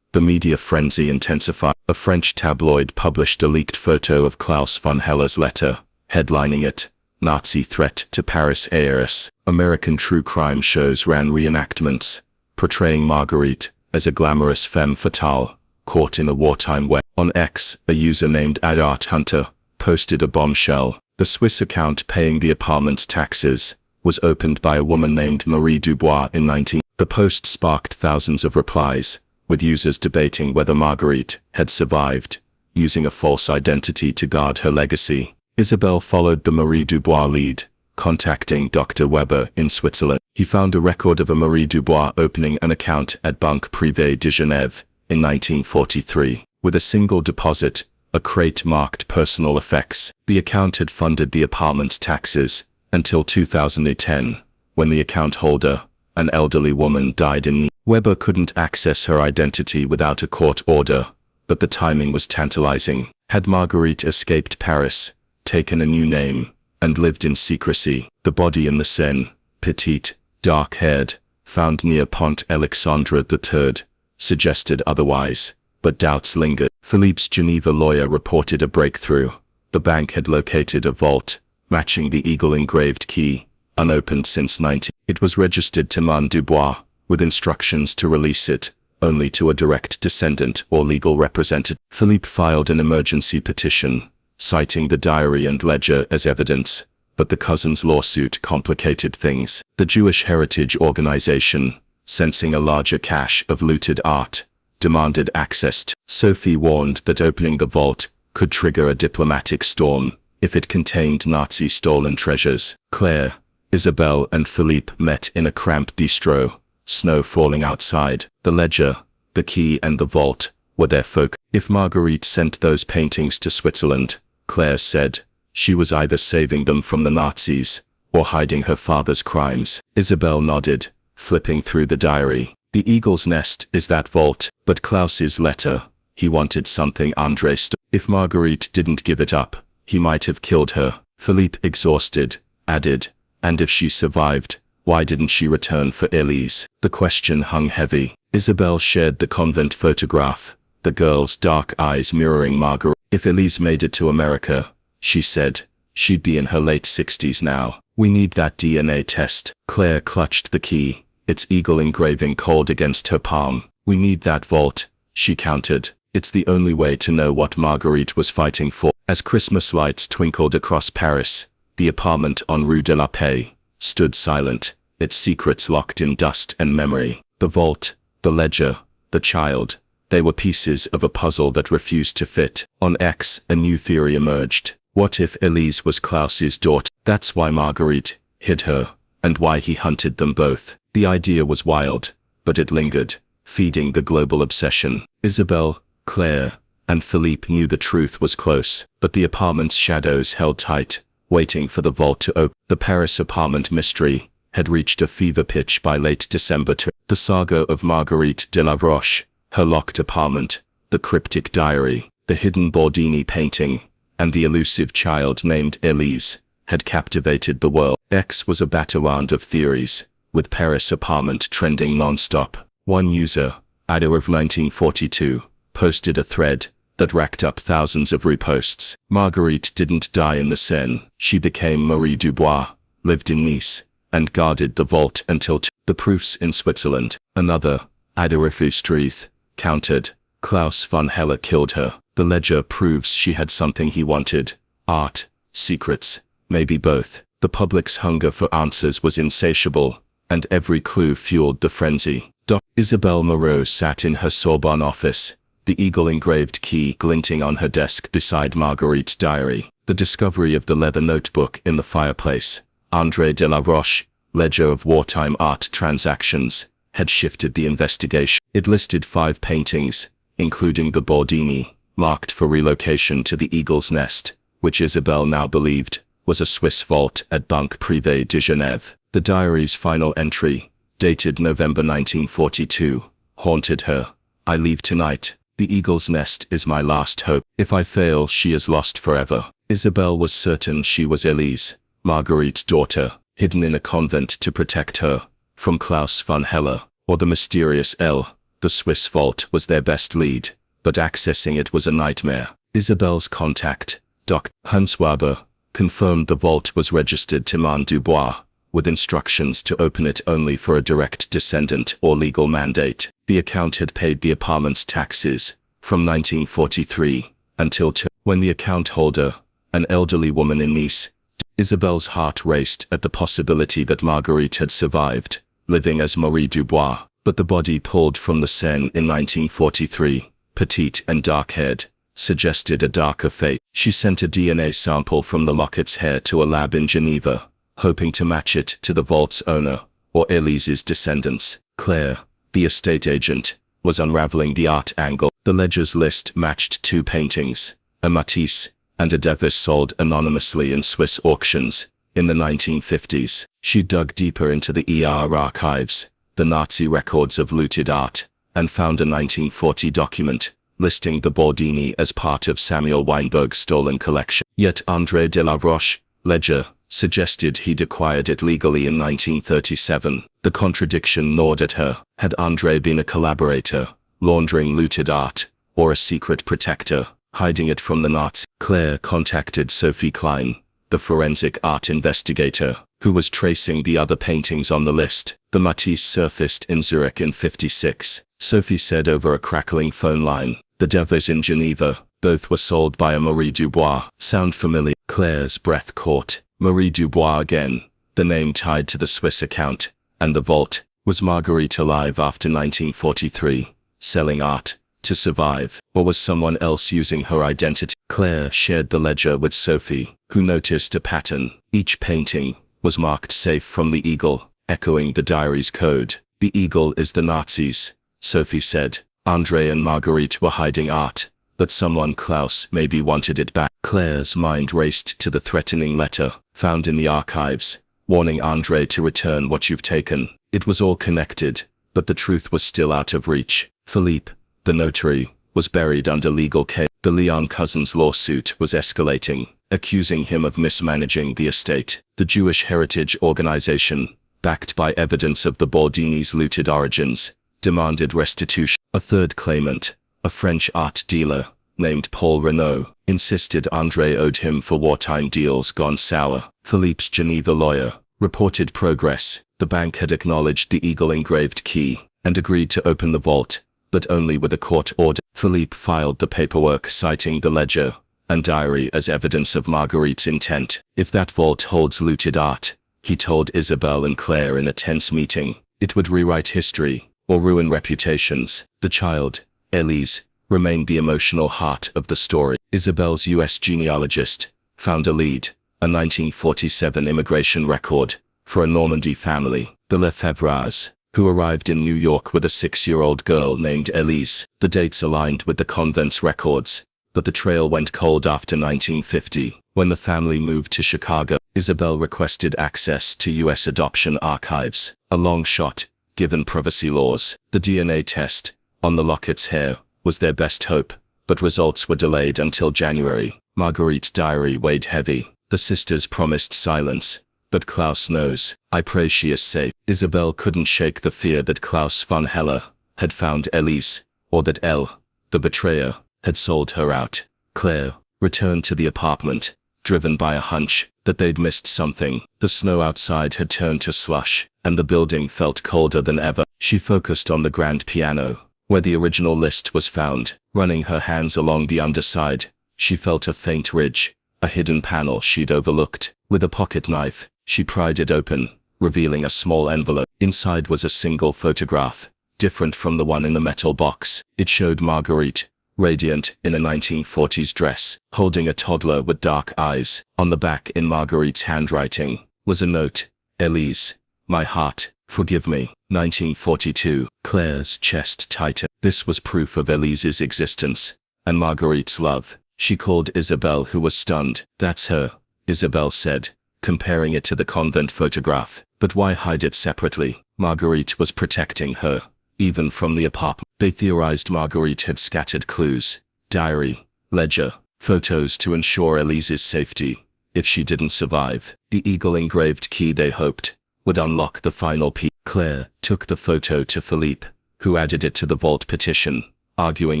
The media frenzy intensified. A French tabloid published a leaked photo of Klaus von Heller's letter, headlining it, "Nazi Threat to Paris Heiress." American true crime shows ran reenactments, portraying Marguerite as a glamorous femme fatale, caught in a wartime web. On X, a user named Adart Hunter posted a bombshell. The Swiss account paying the apartment's taxes was opened by a woman named Marie Dubois in 19. The post sparked thousands of replies, with users debating whether Marguerite had survived, using a false identity to guard her legacy. Isabel followed the Marie Dubois lead, contacting Dr. Weber in Switzerland. He found a record of a Marie Dubois opening an account at Banque Privée de Genève in 1943. With a single deposit, a crate marked personal effects. The account had funded the apartment's taxes until 2010, when the account holder, an elderly woman, died in need. Weber couldn't access her identity without a court order, but the timing was tantalizing. Had Marguerite escaped Paris, taken a new name, and lived in secrecy? The body in the Seine, petite, dark-haired, found near Pont Alexandre III, suggested otherwise, but doubts lingered. Philippe's Geneva lawyer reported a breakthrough. The bank had located a vault, matching the eagle-engraved key, unopened since 19. It was registered to Man Dubois, with instructions to release it, only to a direct descendant or legal representative. Philippe filed an emergency petition, citing the diary and ledger as evidence, but the cousin's lawsuit complicated things. The Jewish Heritage Organization, sensing a larger cache of looted art, demanded access. Sophie warned that opening the vault could trigger a diplomatic storm if it contained Nazi stolen treasures. Claire, Isabel and Philippe met in a cramped bistro, snow falling outside. The ledger, the key and the vault were their focus. If Marguerite sent those paintings to Switzerland, Claire said, she was either saving them from the Nazis or hiding her father's crimes. Isabel nodded, flipping through the diary. The eagle's nest is that vault, but Klaus's letter, he wanted something Andre stole. If Marguerite didn't give it up, he might have killed her. Philippe, exhausted, added, and if she survived, why didn't she return for Elise? The question hung heavy. Isabel shared the convent photograph, the girl's dark eyes mirroring Marguerite. If Elise made it to America, she said, she'd be in her late 60s now. We need that DNA test. Claire clutched the key, its eagle engraving cold against her palm. We need that vault, she countered. It's the only way to know what Marguerite was fighting for. As Christmas lights twinkled across Paris, the apartment on Rue de la Paix stood silent, its secrets locked in dust and memory. The vault, the ledger, the child, they were pieces of a puzzle that refused to fit. On X, a new theory emerged. What if Elise was Klaus's daughter? That's why Marguerite hid her, and why he hunted them both. The idea was wild, but it lingered, feeding the global obsession. Isabel, Claire, and Philippe knew the truth was close, but the apartment's shadows held tight, waiting for the vault to open. The Paris apartment mystery had reached a fever pitch by late December. The saga of Marguerite de la Roche, her locked apartment, the cryptic diary, the hidden Bordini painting, and the elusive child named Elise, had captivated the world. X was a battleground of theories, with Paris apartment trending non-stop. One user, Ada of 1942, posted a thread that racked up thousands of reposts. Marguerite didn't die in the Seine. She became Marie Dubois, lived in Nice, and guarded the vault until the proofs in Switzerland. Another, Ada Streeth, countered, Klaus von Heller killed her. The ledger proves she had something he wanted. Art, secrets, maybe both. The public's hunger for answers was insatiable, and every clue fueled the frenzy. Isabelle Moreau sat in her Sorbonne office, the eagle-engraved key glinting on her desk beside Marguerite's diary. The discovery of the leather notebook in the fireplace, André de la Roche, ledger of wartime art transactions, had shifted the investigation. It listed 5 paintings, including the Bordini, marked for relocation to the Eagle's Nest, which Isabelle now believed was a Swiss vault at Banque Privée de Genève. The diary's final entry, dated November 1942, haunted her. I leave tonight. The Eagle's Nest is my last hope. If I fail, she is lost forever. Isabelle was certain she was Elise, Marguerite's daughter, hidden in a convent to protect her from Klaus von Heller, or the mysterious L. The Swiss vault was their best lead, but accessing it was a nightmare. Isabelle's contact, Dr. Hans Waber, confirmed the vault was registered to Man Dubois, with instructions to open it only for a direct descendant or legal mandate. The account had paid the apartment's taxes from 1943 until when the account holder, an elderly woman in Nice. Isabelle's heart raced at the possibility that Marguerite had survived, living as Marie Dubois, but the body pulled from the Seine in 1943, petite and dark-haired, suggested a darker fate. She sent a DNA sample from the locket's hair to a lab in Geneva, hoping to match it to the vault's owner, or Elise's descendants. Claire, the estate agent, was unraveling the art angle. The ledger's list matched 2 paintings, a Matisse and a Davis sold anonymously in Swiss auctions in the 1950s. She dug deeper into the ER archives, the Nazi records of looted art, and found a 1940 document listing the Bordini as part of Samuel Weinberg's stolen collection. Yet André de la Roche, ledger, suggested he'd acquired it legally in 1937. The contradiction gnawed at her. Had André been a collaborator, laundering looted art, or a secret protector, hiding it from the Nazis? Claire contacted Sophie Klein, the forensic art investigator, who was tracing the other paintings on the list. The Matisse surfaced in Zurich in '56. Sophie said over a crackling phone line, the Devers in Geneva, both were sold by a Marie Dubois. Sound familiar? Claire's breath caught. Marie Dubois again, the name tied to the Swiss account, and the vault. Was Marguerite alive after 1943, selling art to survive, or was someone else using her identity? Claire shared the ledger with Sophie, who noticed a pattern. Each painting was marked safe from the Eagle, echoing the diary's code. The Eagle is the Nazis, Sophie said. André and Marguerite were hiding art, but someone, Klaus, maybe wanted it back. Claire's mind raced to the threatening letter, found in the archives, warning André to return what you've taken. It was all connected, but the truth was still out of reach. Philippe, the notary, was buried under legal case. The Leon Cousins lawsuit was escalating, accusing him of mismanaging the estate. The Jewish Heritage Organization, backed by evidence of the Bordini's looted origins, demanded restitution. A third claimant, a French art dealer, named Paul Renaud, insisted André owed him for wartime deals gone sour. Philippe's Geneva lawyer reported progress. The bank had acknowledged the eagle engraved key and agreed to open the vault, but only with a court order. Philippe filed the paperwork citing the ledger and diary as evidence of Marguerite's intent. If that vault holds looted art, he told Isabelle and Claire in a tense meeting, it would rewrite history or ruin reputations. The child, Elise, remained the emotional heart of the story. Isabelle's US genealogist found a lead, a 1947 immigration record for a Normandy family, the Lefebvres, who arrived in New York with a 6-year-old girl named Elise. The dates aligned with the convent's records, but the trail went cold after 1950, when the family moved to Chicago. Isabelle requested access to US adoption archives, a long shot, given privacy laws. The DNA test on the locket's hair was their best hope, but results were delayed until January. Marguerite's diary weighed heavy. The sisters promised silence, but Klaus knows. I pray she is safe. Isabelle couldn't shake the fear that Klaus von Heller had found Elise, or that L., the betrayer, had sold her out. Claire returned to the apartment, driven by a hunch that they'd missed something. The snow outside had turned to slush, and the building felt colder than ever. She focused on the grand piano, where the original list was found. Running her hands along the underside, she felt a faint ridge, a hidden panel she'd overlooked. With a pocket knife, she pried it open, revealing a small envelope. Inside was a single photograph, different from the one in the metal box. It showed Marguerite, radiant in a 1940s dress, holding a toddler with dark eyes. On the back, in Marguerite's handwriting, was a note, Elise, my heart Forgive me. 1942. Claire's chest tightened. This was proof of Elise's existence and Marguerite's love. She called Isabelle, who was stunned. That's her, Isabelle said, comparing it to the convent photograph. But why hide it separately? Marguerite was protecting her, even from the apartment. They theorized Marguerite had scattered clues, diary, ledger, photos to ensure Elise's safety. If she didn't survive, the eagle-engraved key, they hoped, would unlock the final piece. Claire took the photo to Philippe, who added it to the vault petition, arguing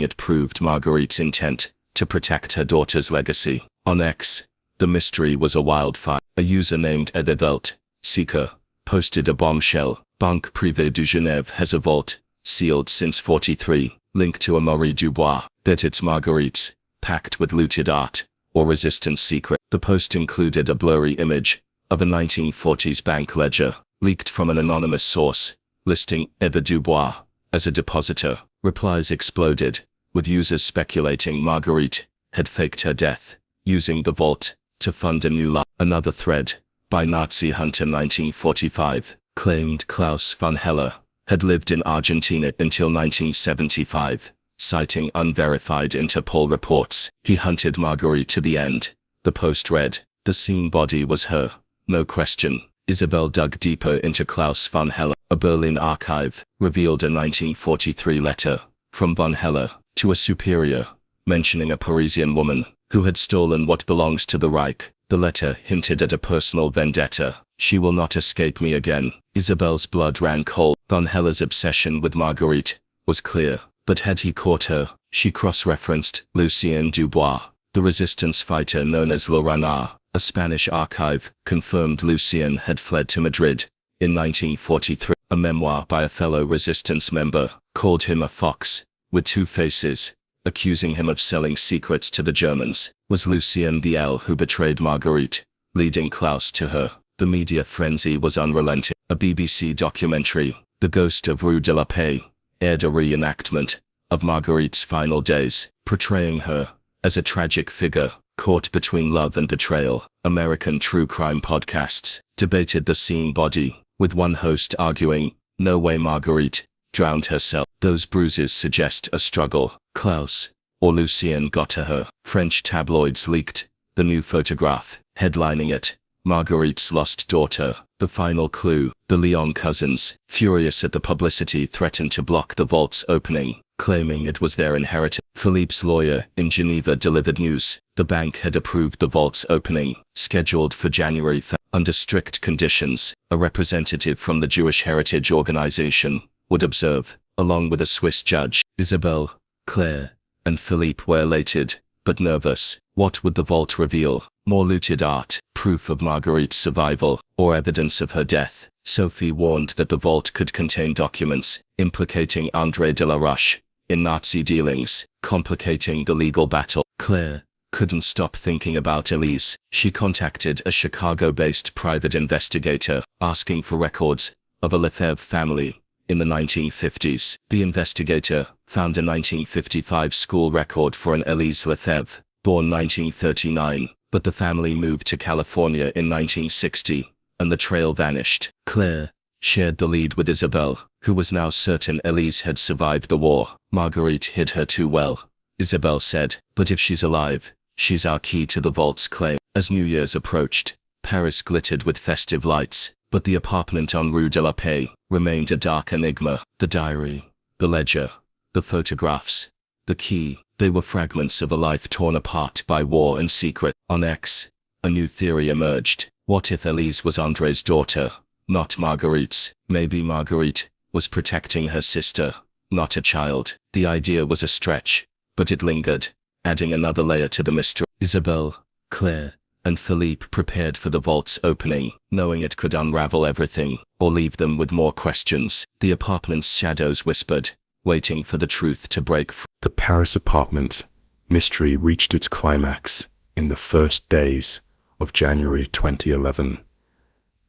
it proved Marguerite's intent to protect her daughter's legacy. On X, the mystery was a wildfire. A user named Edevelt Seeker posted a bombshell. Banque Privée du Genève has a vault, sealed since 43, linked to a Marie Dubois. Bet it's Marguerite's, packed with looted art or resistance secret. The post included a blurry image of a 1940s bank ledger, leaked from an anonymous source, listing Eva Dubois as a depositor. Replies exploded, with users speculating Marguerite had faked her death, using the vault to fund a new life. Another thread, by Nazi Hunter 1945, claimed Klaus von Heller had lived in Argentina until 1975, citing unverified Interpol reports. He hunted Marguerite to the end. The post read, the seen body was her, no question. Isabelle dug deeper into Klaus von Heller. A Berlin archive revealed a 1943 letter from von Heller to a superior, mentioning a Parisian woman who had stolen what belongs to the Reich. The letter hinted at a personal vendetta. She will not escape me again. Isabelle's blood ran cold. Von Heller's obsession with Marguerite was clear, but had he caught her? She cross-referenced Lucien Dubois, the resistance fighter known as Le Renard. A Spanish archive confirmed Lucien had fled to Madrid in 1943. A memoir by a fellow resistance member called him a fox with two faces, accusing him of selling secrets to the Germans. Was Lucien the L who betrayed Marguerite, leading Klaus to her? The media frenzy was unrelenting. A BBC documentary, The Ghost of Rue de la Paix, aired a reenactment of Marguerite's final days, portraying her as a tragic figure caught between love and betrayal. American true crime podcasts debated the seen body, with one host arguing, no way Marguerite drowned herself. Those bruises suggest a struggle. Klaus or Lucien got to her. French tabloids leaked the new photograph, headlining it, Marguerite's lost daughter. The final clue. The Lyon cousins, furious at the publicity, threatened to block the vault's opening, claiming it was their inheritance. Philippe's lawyer in Geneva delivered news. The bank had approved the vault's opening, scheduled for January 3rd. Under strict conditions, a representative from the Jewish Heritage Organization would observe, along with a Swiss judge. Isabelle, Claire, and Philippe were elated, but nervous. What would the vault reveal? More looted art, proof of Marguerite's survival, or evidence of her death? Sophie warned that the vault could contain documents implicating André de la Roche in Nazi dealings, complicating the legal battle. Claire couldn't stop thinking about Elise. She contacted a Chicago-based private investigator, asking for records of a Lefebvre family in the 1950s. The investigator found a 1955 school record for an Elise Lefebvre, born 1939, but the family moved to California in 1960, and the trail vanished. Claire shared the lead with Isabelle, who was now certain Elise had survived the war. Marguerite hid her too well, Isabelle said, but if she's alive, she's our key to the vault's claim. As New Year's approached, Paris glittered with festive lights, but the apartment on Rue de la Paix remained a dark enigma. The diary, the ledger, the photographs, the key, they were fragments of a life torn apart by war and secret. On X, a new theory emerged. What if Elise was André's daughter, not Marguerite's? Maybe Marguerite was protecting her sister, not a child. The idea was a stretch, but it lingered, adding another layer to the mystery. Isabelle, Claire, and Philippe prepared for the vault's opening, knowing it could unravel everything, or leave them with more questions. The apartment's shadows whispered, waiting for the truth to break free. The Paris apartment mystery reached its climax in the first days of January 2011.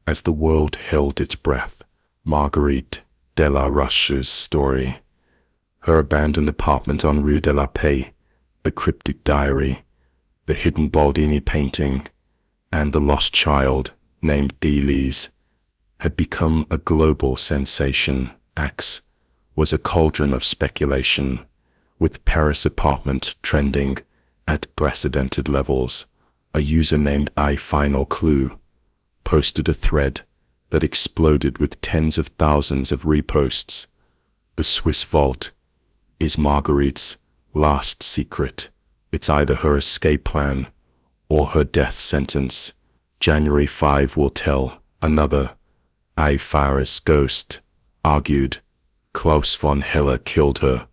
As the world held its breath, Marguerite de la Roche's story, her abandoned apartment on Rue de la Paix, the cryptic diary, the hidden Baldini painting, and the lost child named Elise had become a global sensation. X was a cauldron of speculation, with Paris apartment trending at unprecedented levels. A user named iFinal Clue posted a thread that exploded with tens of thousands of reposts. The Swiss vault is Marguerite's last secret. It's either her escape plan or her death sentence. January 5 will tell. Another iFire's ghost argued Klaus von Heller killed her,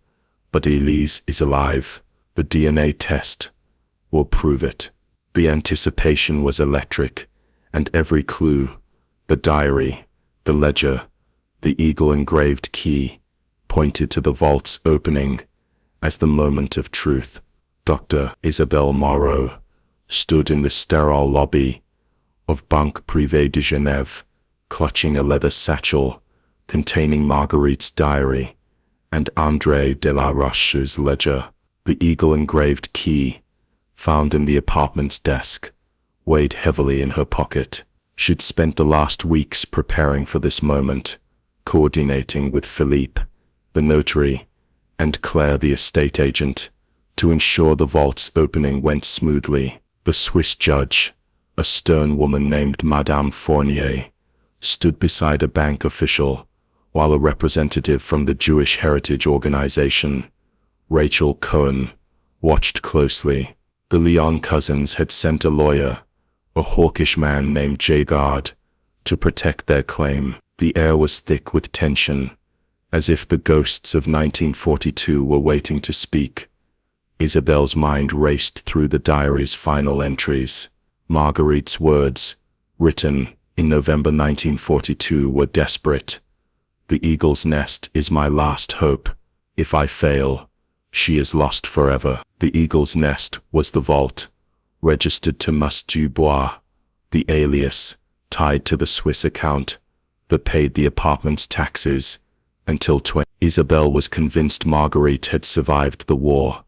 but Elise is alive. The DNA test will prove it. The anticipation was electric, and every clue, the diary, the ledger, the eagle-engraved key, pointed to the vault's opening as the moment of truth. Dr. Isabelle Moreau stood in the sterile lobby of Banque Privée de Genève, clutching a leather satchel containing Marguerite's diary and André de la Roche's ledger. The eagle-engraved key, found in the apartment's desk, weighed heavily in her pocket. She'd spent the last weeks preparing for this moment, coordinating with Philippe, the notary, and Claire, the estate agent, to ensure the vault's opening went smoothly. The Swiss judge, a stern woman named Madame Fournier, stood beside a bank official, while a representative from the Jewish Heritage Organization, Rachel Cohen, watched closely. The Lyon cousins had sent a lawyer, a hawkish man named Jagard, to protect their claim. The air was thick with tension, as if the ghosts of 1942 were waiting to speak. Isabelle's mind raced through the diary's final entries. Marguerite's words, written in November 1942, were desperate. The eagle's nest is my last hope. If I fail, she is lost forever. The eagle's nest was the vault, registered to Mus Dubois, the alias, tied to the Swiss account, that paid the apartment's taxes until Isabelle was convinced Marguerite had survived the war,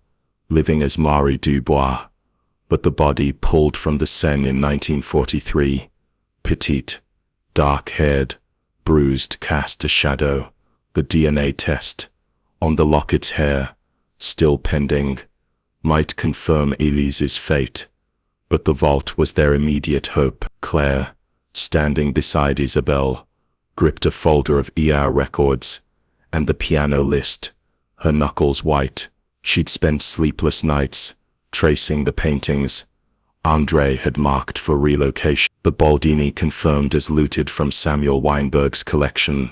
living as Marie Dubois, but the body pulled from the Seine in 1943, petite, dark-haired, bruised, cast a shadow. The DNA test, on the locket's hair, still pending, might confirm Elise's fate, but the vault was their immediate hope. Claire, standing beside Isabelle, gripped a folder of ER records and the piano list, her knuckles white. She'd spent sleepless nights tracing the paintings André had marked for relocation. The Baldini, confirmed as looted from Samuel Weinberg's collection,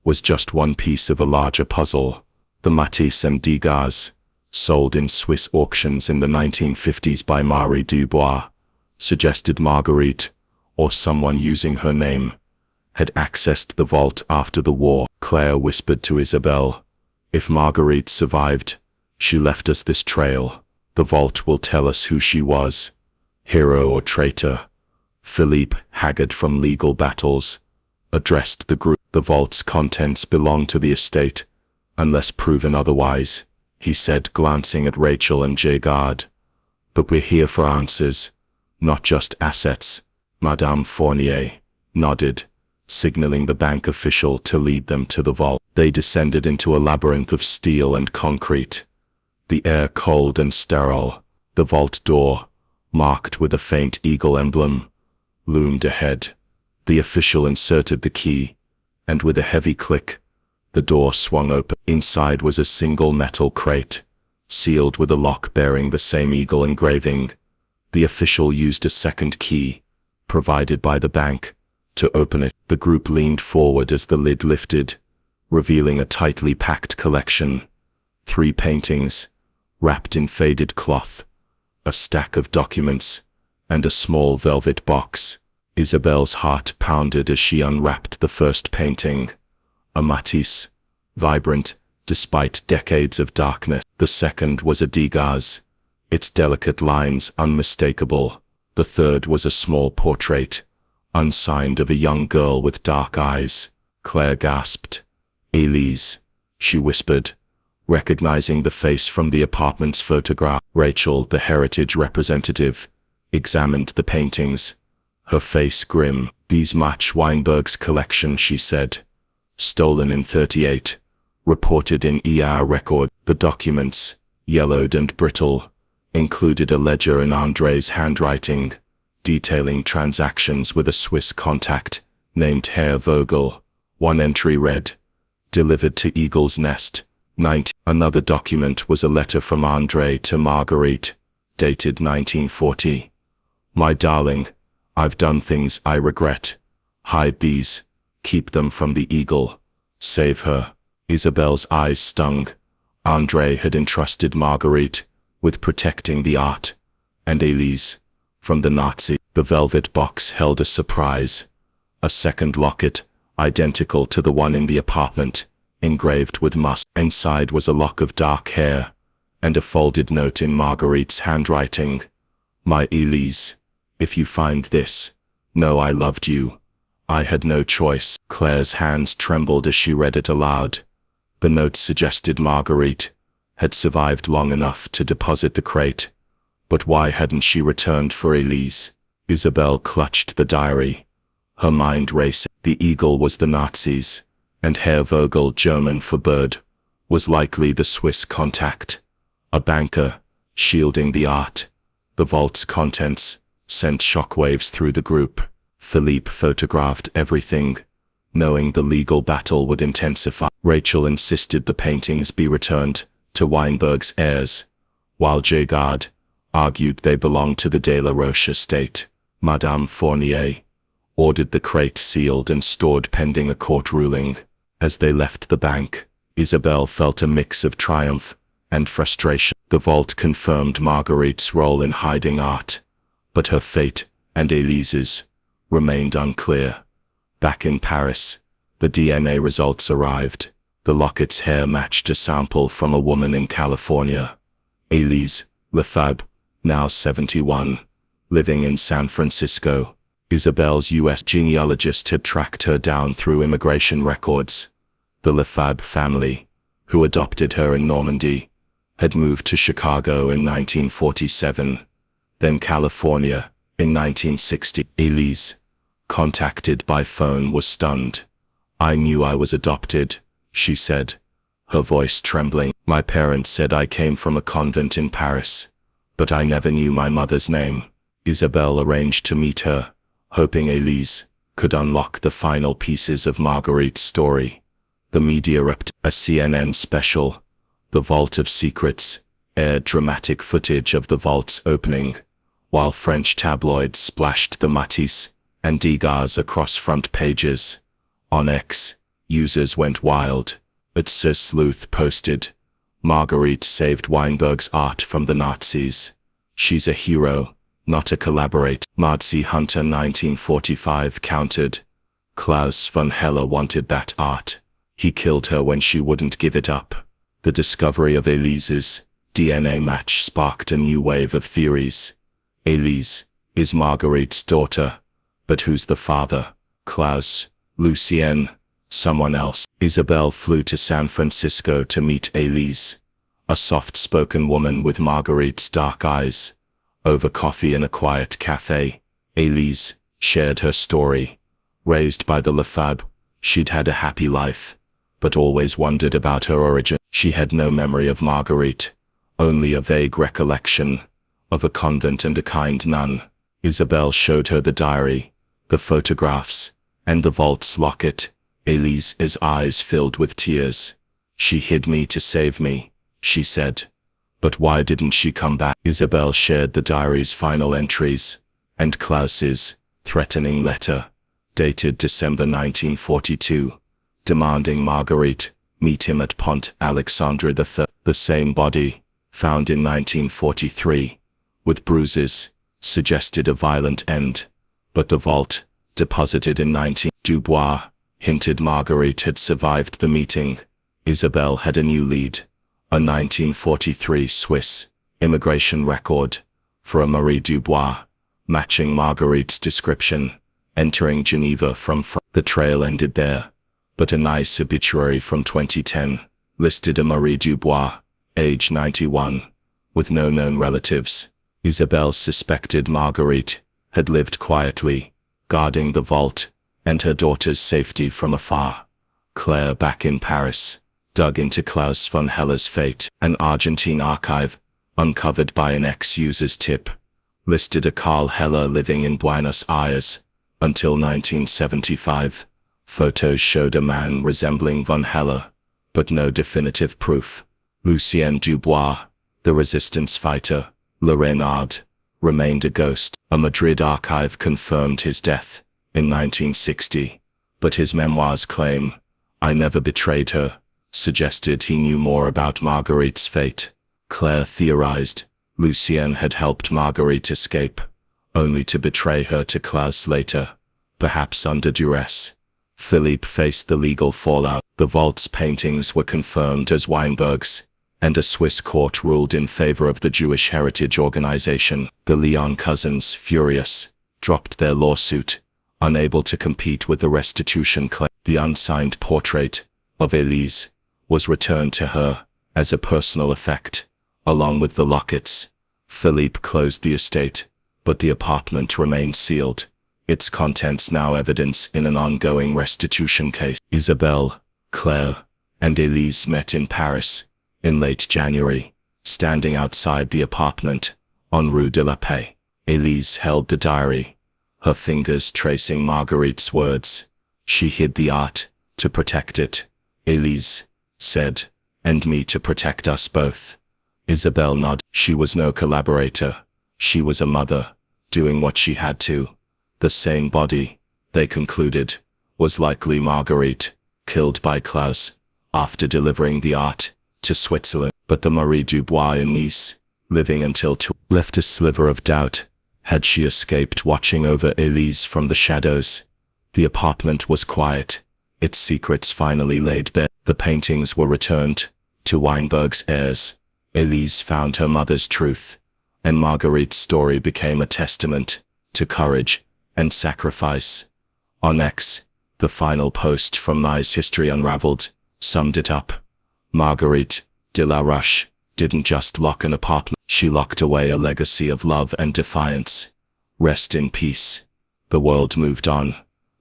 was just one piece of a larger puzzle. The Matisse and Degas, sold in Swiss auctions in the 1950s by Marie Dubois, suggested Marguerite, or someone using her name, had accessed the vault after the war. Claire whispered to Isabelle, "If Marguerite survived, she left us this trail. The vault will tell us who she was, hero or traitor." Philippe, haggard from legal battles, addressed the group. "The vault's contents belong to the estate, unless proven otherwise," he said, glancing at Rachel and Jagard. "But we're here for answers, not just assets." Madame Fournier nodded, signaling the bank official to lead them to the vault. They descended into a labyrinth of steel and concrete, the air cold and sterile. The vault door, marked with a faint eagle emblem, loomed ahead. The official inserted the key, and with a heavy click, the door swung open. Inside was a single metal crate, sealed with a lock bearing the same eagle engraving. The official used a second key, provided by the bank, to open it. The group leaned forward as the lid lifted, revealing a tightly packed collection. 3 paintings, wrapped in faded cloth, a stack of documents, and a small velvet box. Isabelle's heart pounded as she unwrapped the first painting, a Matisse, vibrant, despite decades of darkness. The second was a Degas, its delicate lines unmistakable. The third was a small portrait, unsigned, of a young girl with dark eyes. Claire gasped. "Elise," she whispered, recognizing the face from the apartment's photograph. Rachel, the heritage representative, examined the paintings, her face grim. These match Weinberg's collection, she said. Stolen in 38. Reported in ER record. The documents, yellowed and brittle, included a ledger in Andre's handwriting, detailing transactions with a Swiss contact named Herr Vogel. One entry read, "Delivered to Eagle's Nest, 90." Another document was a letter from Andre to Marguerite, dated 1940. "My darling, I've done things I regret. Hide these. Keep them from the Eagle. Save her." Isabel's eyes stung. Andre had entrusted Marguerite with protecting the art, and Elise, from the Nazi. The velvet box held a surprise. A second locket, identical to the one in the apartment, engraved with must. Inside was a lock of dark hair, and a folded note in Marguerite's handwriting. "My Elise, if you find this, know I loved you. I had no choice." Claire's hands trembled as she read it aloud. The note suggested Marguerite had survived long enough to deposit the crate. But why hadn't she returned for Elise? Isabel clutched the diary. Her mind racing. The Eagle was the Nazis, and Herr Vogel, German for bird, was likely the Swiss contact. A banker, shielding the art. The vault's contents sent shockwaves through the group. Philippe photographed everything, knowing the legal battle would intensify. Rachel insisted the paintings be returned to Weinberg's heirs, while Jagard argued they belonged to the De La Roche estate. Madame Fournier ordered the crate sealed and stored pending a court ruling. As they left the bank, Isabel felt a mix of triumph and frustration. The vault confirmed Marguerite's role in hiding art, but her fate, and Elise's, remained unclear. Back in Paris, the DNA results arrived. The locket's hair matched a sample from a woman in California. Elise Lefebvre, now 71, living in San Francisco. Isabel's U.S. genealogist had tracked her down through immigration records. The Lefebvre family, who adopted her in Normandy, had moved to Chicago in 1947, then California in 1960. Elise, contacted by phone, was stunned. "I knew I was adopted," she said, her voice trembling. "My parents said I came from a convent in Paris, but I never knew my mother's name." Isabel arranged to meet her, hoping Elise could unlock the final pieces of Marguerite's story. The media ripped a CNN special, The Vault of Secrets, aired dramatic footage of the vault's opening, while French tabloids splashed the Matisse and Degas across front pages. On X, users went wild. It's Sleuth posted, "Marguerite saved Weinberg's art from the Nazis. She's a hero, not a collaborator." Nazi Hunter 1945 countered, "Klaus von Heller wanted that art. He killed her when she wouldn't give it up." The discovery of Elise's DNA match sparked a new wave of theories. Elise is Marguerite's daughter, but who's the father? Klaus, Lucien, someone else? Isabel flew to San Francisco to meet Elise, a soft-spoken woman with Marguerite's dark eyes. Over coffee in a quiet cafe, Elise shared her story. Raised by the Lefebvre, she'd had a happy life, but always wondered about her origin. She had no memory of Marguerite, only a vague recollection of a convent and a kind nun. Isabel showed her the diary, the photographs, and the vault's locket. Elise's eyes filled with tears. "She hid me to save me," she said. "But why didn't she come back?" Isabel shared the diary's final entries, and Klaus's threatening letter, dated December 1942, demanding Marguerite meet him at Pont Alexandre III. The same body, found in 1943, with bruises, suggested a violent end, but the vault, deposited in 19. Dubois hinted Marguerite had survived the meeting. Isabel had a new lead, a 1943 Swiss immigration record for a Marie Dubois, matching Marguerite's description, entering Geneva from France. The trail ended there, but a nice obituary from 2010 listed a Marie Dubois, age 91, with no known relatives. Isabel suspected Marguerite had lived quietly, guarding the vault and her daughter's safety from afar. Claire, back in Paris, dug into Klaus von Heller's fate. An Argentine archive, uncovered by an ex-user's tip, listed a Karl Heller living in Buenos Aires until 1975. Photos showed a man resembling von Heller, but no definitive proof. Lucien Dubois, the resistance fighter, Le Renard, remained a ghost. A Madrid archive confirmed his death in 1960, but his memoirs claim, "I never betrayed her," suggested he knew more about Marguerite's fate. Claire theorized Lucien had helped Marguerite escape, only to betray her to Klaus later, perhaps under duress. Philippe faced the legal fallout. The vault's paintings were confirmed as Weinberg's, and a Swiss court ruled in favor of the Jewish Heritage Organization. The Leon cousins, furious, dropped their lawsuit, unable to compete with the restitution claim. The unsigned portrait of Elise was returned to her as a personal effect, along with the lockets. Philippe closed the estate, but the apartment remained sealed, its contents now evidence in an ongoing restitution case. Isabelle, Claire, and Elise met in Paris in late January, standing outside the apartment on Rue de la Paix. Elise held the diary, her fingers tracing Marguerite's words. She hid the art to protect it, Elise said, "and me to protect us both." Isabelle nodded. She was no collaborator. She was a mother, doing what she had to. The same body, they concluded, was likely Marguerite, killed by Klaus after delivering the art to Switzerland. But the Marie Dubois in Nice, living until left a sliver of doubt. Had she escaped watching over Elise from the shadows? The apartment was quiet, its secrets finally laid bare. The paintings were returned to Weinberg's heirs. Elise found her mother's truth, and Marguerite's story became a testament to courage and sacrifice. On X, the final post from Nice History Unraveled summed it up. Marguerite de la Roche didn't just lock an apartment, she locked away a legacy of love and defiance. Rest in peace. The world moved on,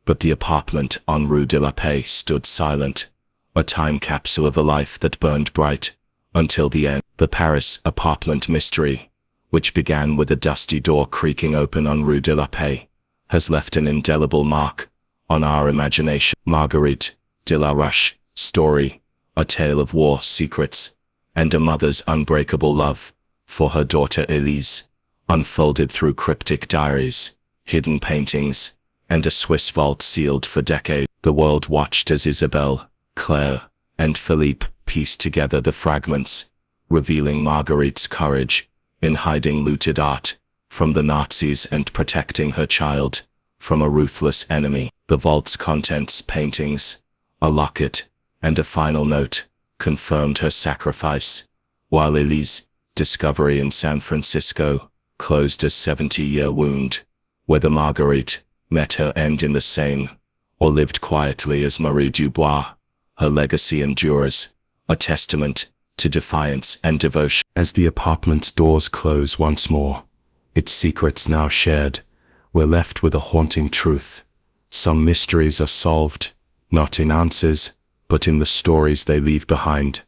but the apartment on Rue de la Paix stood silent, a time capsule of a life that burned bright until the end. The Paris apartment mystery, which began with a dusty door creaking open on Rue de la Paix, has left an indelible mark on our imagination. Marguerite de la Roche story, a tale of war secrets and a mother's unbreakable love for her daughter Elise, unfolded through cryptic diaries, hidden paintings, and a Swiss vault sealed for decades. The world watched as Isabelle, Claire, and Philippe pieced together the fragments, revealing Marguerite's courage in hiding looted art from the Nazis and protecting her child from a ruthless enemy. The vault's contents, paintings, a locket, and a final note, confirmed her sacrifice, while Elise's discovery in San Francisco closed a 70-year wound. Whether Marguerite met her end in the Seine or lived quietly as Marie Dubois, her legacy endures, a testament to defiance and devotion. As the apartment's doors close once more, its secrets now shared, we're left with a haunting truth. Some mysteries are solved, not in answers, but in the stories they leave behind.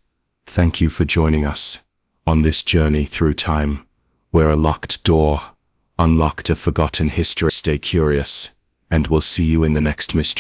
Thank you for joining us on this journey through time, where a locked door unlocked a forgotten history. Stay curious, and we'll see you in the next mystery.